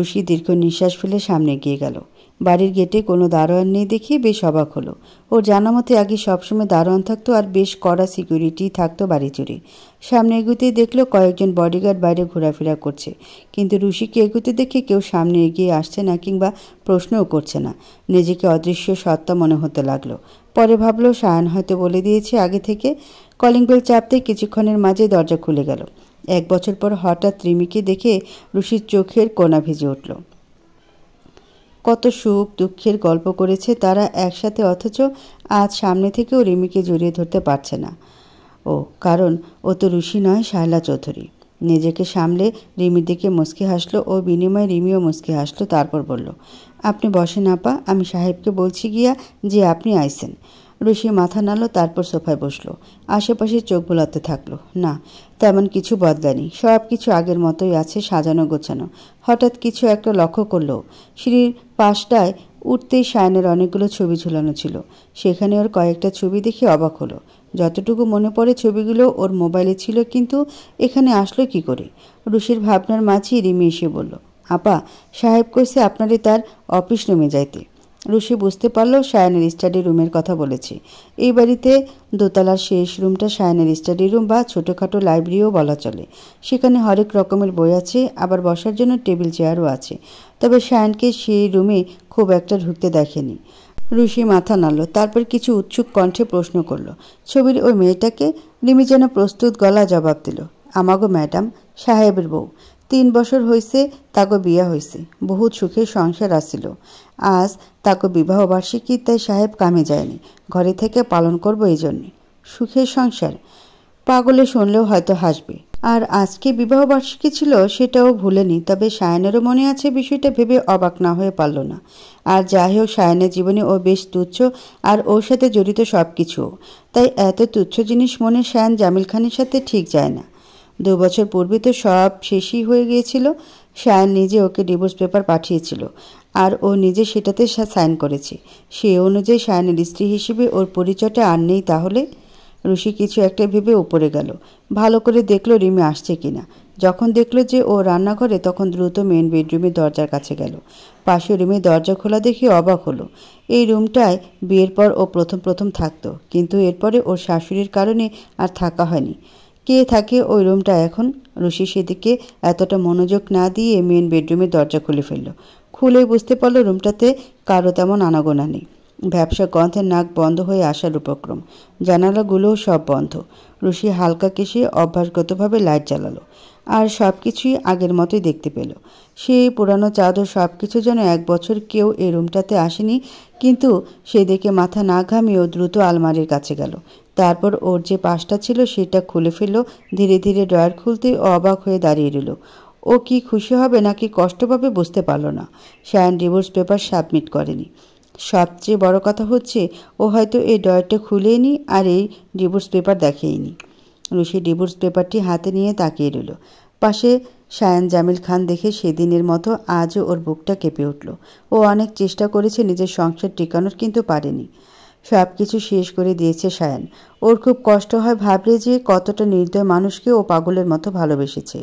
ঋষি দীর্ঘ নিঃশ্বাস ফেলে সামনে এগিয়ে গেল। বাড়ির গেটে কোনো দারোয়ান নেই দেখে বেশ অবাক হলো। ওর জানা মতে আগে সবসময় দারোয়ান থাকতো, আর বেশ কড়া সিকিউরিটি থাকতো বাড়ি জুড়ে। সামনে এগুতেই দেখলো কয়েকজন বডিগার্ড বাইরে ঘোরাফেরা করছে, কিন্তু ঋষিকে এগুতে দেখে কেউ সামনে এগিয়ে আসছে না, কিংবা প্রশ্নও করছে না। নিজেকে অদৃশ্য সত্তা মনে হতে লাগলো। পরে ভাবলো শায়ন হয়তো বলে দিয়েছে আগে থেকে। কলিং বেল চাপতে কিছুক্ষণের মাঝে দরজা খুলে গেল। 1 বছর পর হঠাৎ রিমিকে দেখে ঋষির চোখের কোনা ভিজে উঠল। কত সুখ দুঃখের গল্প করেছে তারা একসাথে, অথচ আজ সামনে থেকেও রিমিকে জড়িয়ে ধরতে পারছে না। কারণ ও তো ঋষি নয়, শায়লা চৌধুরী। নিজেকে সামলে রিমির দিকে মুচকি হাসলো ও বিনিময়ে রিমিও মুচকি হাসলো। তারপর বলল, আপনি বসেন আপা, আমি সাহেবকে বলছি গিয়া যে আপনি আইছেন। ঋষি মাথা নাড়ল, তারপর সোফায় বসলো। আশেপাশে চোখ বোলাতে থাকলো। না, তেমন কিছু বদলায়নি। সব কিছু আগের মতোই আছে, সাজানো গোছানো। হঠাৎ কিছু একটা লক্ষ্য করলো। সিঁড়ির পাশটায় উঠতেই শায়নের অনেকগুলো ছবি ঝুলানো ছিল। সেখানে ওর কয়েকটা ছবি দেখে অবাক হলো। যতটুকু মনে পড়ে ছবিগুলো ওর মোবাইলে ছিল, কিন্তু এখানে আসলো কি করে? ঋষির ভাবনার মাঝেই রিমি এসে বলল, আপা, সাহেব কইছে আপনারই তার অফিস রুমে যাইতে। ঋষি বুঝতে পারল শায়নের স্টাডি রুমের কথা বলেছে। এই বাড়িতে দোতলার শেষ রুমটা শায়নের স্টাডি রুম বা ছোটোখাটো লাইব্রেরিও বলা চলে। সেখানে হরেক রকমের বই আছে, আবার বসার জন্য টেবিল চেয়ারও আছে। তবে শায়নকে সেই রুমে খুব একটা ঢুকতে দেখেনি। ঋষি মাথা নাড়ল, তারপর কিছু উৎসুক কণ্ঠে প্রশ্ন করল, ছবির ওই মেয়েটাকে? রিমি যেন প্রস্তুত গলা জবাব দিল, আমাগো ম্যাডাম, সাহেবের বউ। 3 বছর হয়েছে তাগো বিয়া হয়েছে, বহুত সুখের সংসার আসিল। আজ তাগো বিবাহ বার্ষিকী, তাই সাহেব কামে যায়নি, ঘরে থেকে পালন করব এই জন্যে। সুখের সংসার? পাগলে শুনলেও হয়তো হাসবে। আর আজকে বিবাহ বার্ষিকী ছিল সেটাও ভুলেনি। তবে শায়নেরও মনে আছে, বিষয়টা ভেবে অবাক না হয়ে পারল না। আর যাই হোক, শায়নের জীবনে ও বেশ তুচ্ছ, আর ওর সাথে জড়িত সব কিছু। তাই এত তুচ্ছ জিনিস মনে শায়ন জামিল খানের সাথে ঠিক যায় না। 2 বছর পূর্বে তো সব শেষই হয়ে গিয়েছিল। সায়ন নিজে ওকে ডিভোর্স পেপার পাঠিয়েছিল আর ও নিজে সেটাতে সাইন করেছে। সে অনুযায়ী সায়নের স্ত্রী হিসেবে ওর পরিচয়টা আর নেই তাহলে? ঋষি কিছু একটা ভেবে উপরে গেল। ভালো করে দেখলো রিমি আসছে কিনা। যখন দেখলো যে ও রান্নাঘরে, তখন দ্রুত মেন বেডরুমের দরজার কাছে গেল। পাশে রুমে দরজা খোলা দেখে অবাক হলো। এই রুমটায় বিয়ের পর ও প্রথম থাকতো, কিন্তু এরপরে ওর শাশুড়ির কারণে আর থাকা হয়নি। কে থাকে ওই রুমটা এখন? ঋষি সেদিকে এতটা মনোযোগ না দিয়ে মেন বেডরুমের দরজা খুলে ফেলল। খুলে বুঝতে পারলো রুমটাতে কারো তেমন আনাগোনা নেই। ব্যবসা গন্ধের নাক বন্ধ হয়ে আসার উপক্রম। জানালাগুলোও সব বন্ধ। ঋষি হালকা কেশে অভ্যাসগতভাবে লাইট জ্বালালো, আর সব কিছুই আগের মতোই দেখতে পেল। সেই পুরানো চাদর সব কিছু যেন 1 বছর কেউ এই রুমটাতে আসেনি। কিন্তু সে দেখে মাথা না ঘামিয়েও দ্রুত আলমারির কাছে গেল। তারপর ওর যে পাশটা ছিল সেটা খুলে ফেলল। ধীরে ধীরে ড্রয়ার খুলতেই অবাক হয়ে দাঁড়িয়ে রইল। ও কি খুশি হবে নাকি কষ্ট পাবে বুঝতে পারল না। সায়ন ডিভোর্স পেপার সাবমিট করেনি। সবচেয়ে বড় কথা হচ্ছে ও হয়তো এই ড্রয়ারটা খুলেনি আর এই ডিভোর্স পেপার দেখেইনি। ঋষি ডিভোর্স পেপারটি হাতে নিয়ে তাকিয়ে রইল। পাশে সায়ন জামিল খান দেখে সেদিনের মতো আজও ওর বুকটা কেঁপে উঠল। ও অনেক চেষ্টা করেছে নিজের সংসার টিকানোর, কিন্তু পারেনি। সব কিছু শেষ করে দিয়েছে সায়ন। ওর খুব কষ্ট হয় ভাবলে যে কতটা নির্দয় মানুষকে ও পাগলের মতো ভালোবেসেছে।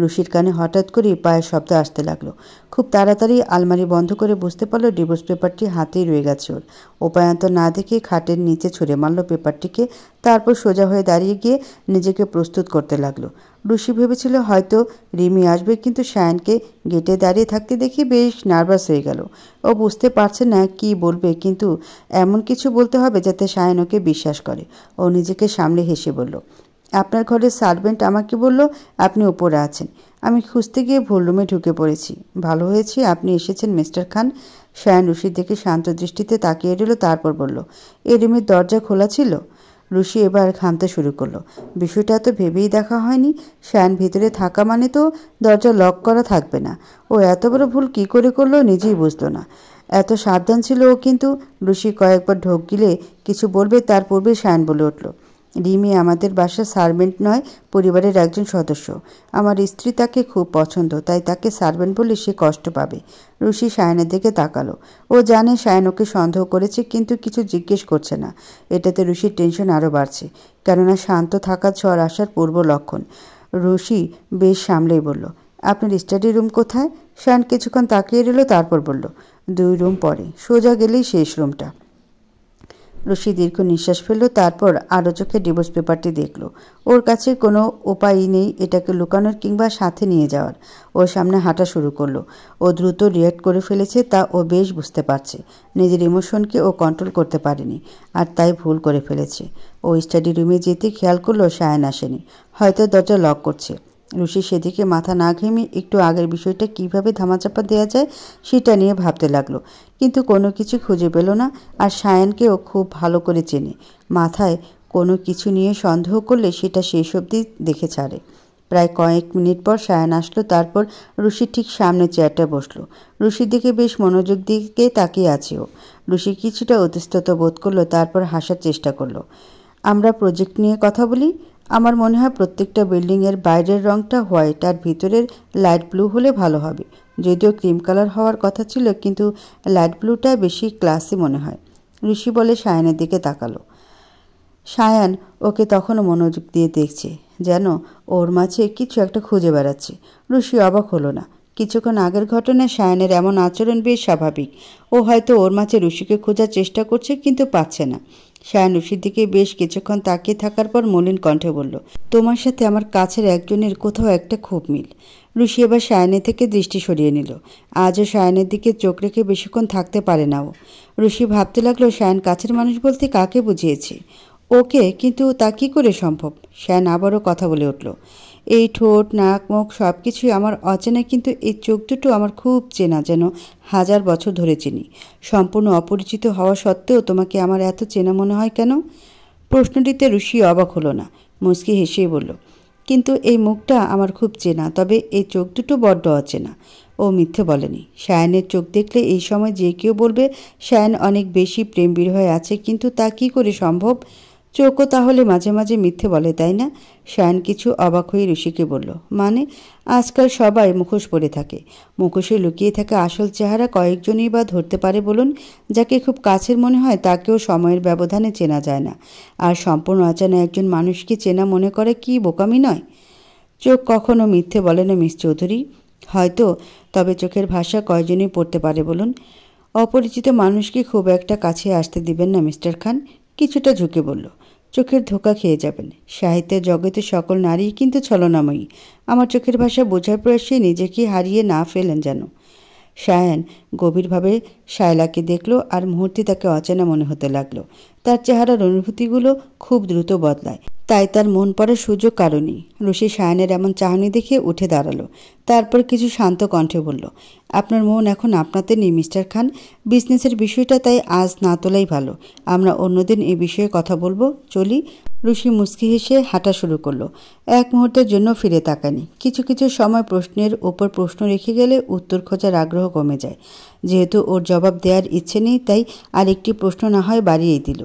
ঋষির কানে হঠাৎ করে পায়ের শব্দ আসতে লাগলো। খুব তাড়াতাড়ি আলমারি বন্ধ করে বুঝতে পারলো ডিভোর্স পেপারটি হাতেই রয়ে গেছে ওর। উপায়ন্তর না দেখে খাটের নিচে ছুঁড়ে মারল পেপারটিকে। তারপর সোজা হয়ে দাঁড়িয়ে গিয়ে নিজেকে প্রস্তুত করতে লাগলো। ঋষি ভেবেছিল হয়তো রিমি আসবে, কিন্তু সায়নকে গেটে দাঁড়িয়ে থাকতে দেখে বেশ নার্ভাস হয়ে গেল। ও বুঝতে পারছে না কি বলবে, কিন্তু এমন কিছু বলতে হবে যাতে সায়ন ওকে বিশ্বাস করে। ও নিজেকে সামলে হেসে বলল, আপনার ঘরের সার্ভেন্ট আমাকে বলল আপনি উপরে আছেন। আমি খুঁজতে গিয়ে ভুল রুমে ঢুকে পড়েছি। ভালো হয়েছে আপনি এসেছেন মিস্টার খান। সায়ন ঋষির দিকে শান্ত দৃষ্টিতে তাকিয়ে রইল, তারপর বলল, এই রুমের দরজা খোলা ছিল? ঋষি এবার ঘামতে শুরু করলো। বিষয়টা তো ভেবেই দেখা হয়নি। সায়ন ভিতরে থাকা মানে তো দরজা লক করা থাকবে না। ও এত বড় ভুল কি করে করলো নিজেই বুঝলো না। এত সাবধান ছিল ও, কিন্তু ঋষি কয়েকবার ঢোক গিলে কিছু বলবে তার পূর্বে সায়ন বলে উঠল, রিমি আমাদের বাসার সার্ভেন্ট নয়, পরিবারের একজন সদস্য। আমার স্ত্রী তাকে খুব পছন্দ, তাই তাকে সার্ভেন্ট বলে সে কষ্ট পাবে। ঋষি সায়নের দিকে তাকালো। ও জানে সায়ন ওকে সন্দেহ করেছে, কিন্তু কিছু জিজ্ঞেস করছে না। এটাতে ঋষির টেনশন আরও বাড়ছে, কেননা শান্ত থাকা ঝড় আসার পূর্ব লক্ষণ। ঋষি বেশ সামলেই বলল, আপনার স্টাডি রুম কোথায়? সায়ন কিছুক্ষণ তাকিয়ে রইল, তারপর বলল, 2 রুম পরে, সোজা গেলেই শেষ রুমটা। ঋষি দীর্ঘ নিঃশ্বাস ফেলল, তারপর আরও চোখে ডিভোর্স পেপারটি দেখল। ওর কাছে কোনো উপায়ই নেই এটাকে লুকানোর কিংবা সাথে নিয়ে যাওয়ার। ওর সামনে হাঁটা শুরু করলো। ও দ্রুত রিয়্যাক্ট করে ফেলেছে তা ও বেশ বুঝতে পারছে। নিজের ইমোশনকে ও কন্ট্রোল করতে পারেনি, আর তাই ভুল করে ফেলেছে। ও স্টাডি রুমে যেতে খেয়াল করলো সায়ন আসেনি, হয়তো দরজা লক করছে। ঋষি সেদিকে মাথা না ঘেমিয়ে একটু আগের বিষয়টা কিভাবে ধামাচাপা দেওয়া যায় সেটা নিয়ে ভাবতে লাগলো, কিন্তু কোনো কিছু খুঁজে পেল না। আর সায়নকেও খুব ভালো করে চেনে। মাথায় কোনো কিছু নিয়ে সন্দেহ করলে সেটা শেষ অবধি দেখে ছাড়ে। প্রায় কয়েক মিনিট পর সায়ন আসলো, তারপর ঋষির ঠিক সামনে চেয়ারটা বসলো। ঋষির দিকে বেশ মনোযোগ দিকে তাকিয়ে আছে ও। ঋষি কিছুটা ইতস্তত বোধ করলো, তারপর হাসার চেষ্টা করলো। আমরা প্রজেক্ট নিয়ে কথা বলি। আমার মনে হয় প্রত্যেকটা বিল্ডিংয়ের বাইরের রংটা হোয়াইট আর ভিতরের লাইট ব্লু হলে ভালো হবে। যদিও ক্রিম কালার হওয়ার কথা ছিল, কিন্তু লাইট ব্লুটা বেশি ক্লাসি মনে হয়। ঋষি বলে সায়নের দিকে তাকালো। সায়ন ওকে তখনও মনোযোগ দিয়ে দেখছে, যেন ওর মাঝে কিছু একটা খুঁজে বেড়াচ্ছে। ঋষি অবাক হলো না। কিছুক্ষণ আগের ঘটনায় সায়নের এমন আচরণ বেশ স্বাভাবিক। ও হয়তো ওর মাঝে ঋষিকে খোঁজার চেষ্টা করছে, কিন্তু পাচ্ছে না। সায়ন ঋষির দিকে বেশ কিছুক্ষণ তাকিয়ে থাকার পর মলিন কণ্ঠে বলল, তোমার সাথে আমার কাছের একজনের কোথাও একটা খুব মিল। ঋষি এবার সায়নের থেকে দৃষ্টি সরিয়ে নিল। আজও সায়নের দিকে চোখ রেখে বেশিক্ষণ থাকতে পারে না ও। ঋষি ভাবতে লাগলো সায়ন কাছের মানুষ বলতে কাকে বুঝিয়েছে ওকে, কিন্তু তা কী করে সম্ভব? সায়ন আবারও কথা বলে উঠল, এই ঠোঁট, নাক, মুখ সব কিছুই আমার অচেনা, কিন্তু এই চোখ দুটো আমার খুব চেনা, যেন 1000 বছর ধরে চিনি। সম্পূর্ণ অপরিচিত হওয়া সত্ত্বেও তোমাকে আমার এত চেনা মনে হয় কেন? প্রশ্নটিতে ঋষি অবাক হলো না, মুচকি হেসেই বলল, কিন্তু এই মুখটা আমার খুব চেনা, তবে এই চোখ দুটো বড্ড অচেনা। ও মিথ্যে বলেনি। সায়নের চোখ দেখলে এই সময় যে কেউ বলবে সায়ন অনেক বেশি প্রেম বিরহে আছে, কিন্তু তা কী করে সম্ভব? চোখও তাহলে মাঝে মাঝে মিথ্যে বলে, তাই না? শায়ান কিছু অবাক হয়ে ঋষিকে বলল, মানে? আজকাল সবাই মুখোশ পরে থাকে। মুখোশে লুকিয়ে থাকা আসল চেহারা কয়েকজনই বা ধরতে পারে বলুন। যাকে খুব কাছের মনে হয় তাকেও সময়ের ব্যবধানে চেনা যায় না। আর সম্পূর্ণ অচেনা একজন মানুষকে চেনা মনে করে কি বোকামি নয়? চোখ কখনো মিথ্যে বলে না মিস চৌধুরী। হয়তো, তবে চোখের ভাষা কয়জনই পড়তে পারে বলুন। অপরিচিত মানুষকে খুব একটা কাছে আসতে দিবেন না মিস্টার খান। কিছুটা ঝুঁকে বলল, চোখের ধোকা খেয়ে যাবেন। সাহিত্যের জগতে সকল নারী কিন্তু ছলনাময়ী। আমার চোখের ভাষা বোঝার প্রয়াসে নিজেকে হারিয়ে না ফেলেন যেন। শায়ান গভীরভাবে শায়লাকে দেখল আর মুহূর্তে তাকে অচেনা মনে হতে লাগলো। তার চেহারার অনুভূতিগুলো খুব দ্রুত বদলায়, তাই তার মন পড়ার সুযোগ কারণেই। ঋষি শায়ানের এমন চাহনি দেখে উঠে দাঁড়ালো। তারপর কিছু শান্ত কণ্ঠে বলল, আপনার মন এখন আপনাতে নেই মিস্টার খান। বিজনেসের বিষয়টা তাই আজ না তোলাই ভালো। আমরা অন্যদিন এই বিষয়ে কথা বলবো। চলি। ঋষি মুচকি হেসে হাঁটা শুরু করলো। এক মুহূর্তের জন্য ফিরে তাকানি। কিছু কিছু সময় প্রশ্নের ওপর প্রশ্ন রেখে গেলে উত্তর খোঁজার আগ্রহ কমে যায়। যেহেতু ওর জবাব দেওয়ার ইচ্ছে নেই, তাই আরেকটি প্রশ্ন না হয় বাড়িয়েই দিল।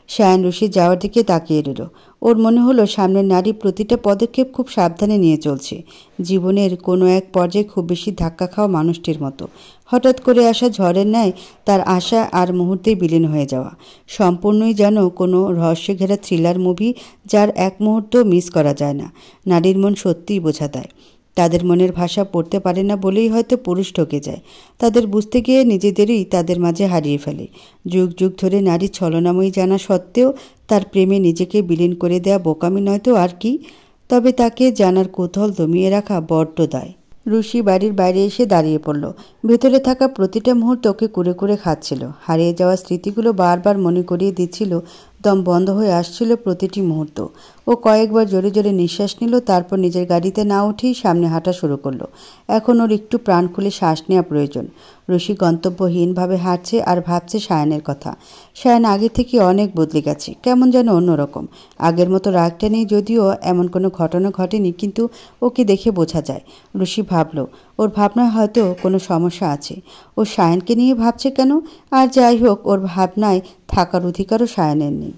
শায়ান ঋষি যাওয়ার দিকে তাকিয়ে রইল। ওর মনে হলো সামনের নারী প্রতিটা পদক্ষেপ খুব সাবধানে নিয়ে চলছে, জীবনের কোনো এক পর্যায়ে খুব বেশি ধাক্কা খাওয়া মানুষটির মতো। হঠাৎ করে আসা ঝড়ের ন্যায় তার আশা আর মুহূর্তেই বিলীন হয়ে যাওয়া। সম্পূর্ণই যেন কোনো রহস্য ঘেরা থ্রিলার মুভি, যার এক মুহূর্ত মিস করা যায় না। নারীর মন সত্যিই বোঝা দেয়। তাদের মনের ভাষা পড়তে পারে না বলেই হয়তো পুরুষ ঠকে যায়। তাদের বুঝতে গিয়ে নিজেদেরই তাদের মাঝে হারিয়ে ফেলে। যুগ যুগ ধরে নারী ছলনাময়ী জানা সত্ত্বেও তার প্রেমে নিজেকে বিলীন করে দেয়া বোকামি নয়তো আর কি? তবে তাকে জানার কৌতূহল দমিয়ে রাখা বড্ড দায়। ঋষি বাড়ির বাইরে এসে দাঁড়িয়ে পড়ল। ভেতরে থাকা প্রতিটা মুহূর্ত ওকে কুরে কুরে খাচ্ছিল। হারিয়ে যাওয়া স্মৃতিগুলো বারবার মনে করিয়ে দিচ্ছিল। দম বন্ধ হয়ে আসছিল প্রতিটি মুহূর্ত। ও কয়েকবার জোরে জোরে নিঃশ্বাস নিল, তারপর নিজের গাড়িতে না উঠেই সামনে হাঁটা শুরু করলো। এখন ওর একটু প্রাণ খুলে শ্বাস নেওয়া প্রয়োজন। ঋষি গন্তব্যহীনভাবে হাঁটছে আর ভাবছে শায়ানের কথা। শায়ান আগে থেকে অনেক বদলে গেছে, কেমন যেন অন্যরকম। আগের মতো রাগটা নেই, যদিও এমন কোনো ঘটনা ঘটেনি, কিন্তু ওকে দেখে বোঝা যায়। ঋষি ভাবল, ওর ভাবনায় হয়তো কোনো সমস্যা আছে। ও শায়ানকে নিয়ে ভাবছে কেন? আর যাই হোক, ওর ভাবনায় থাকার অধিকারও শায়ানের নেই।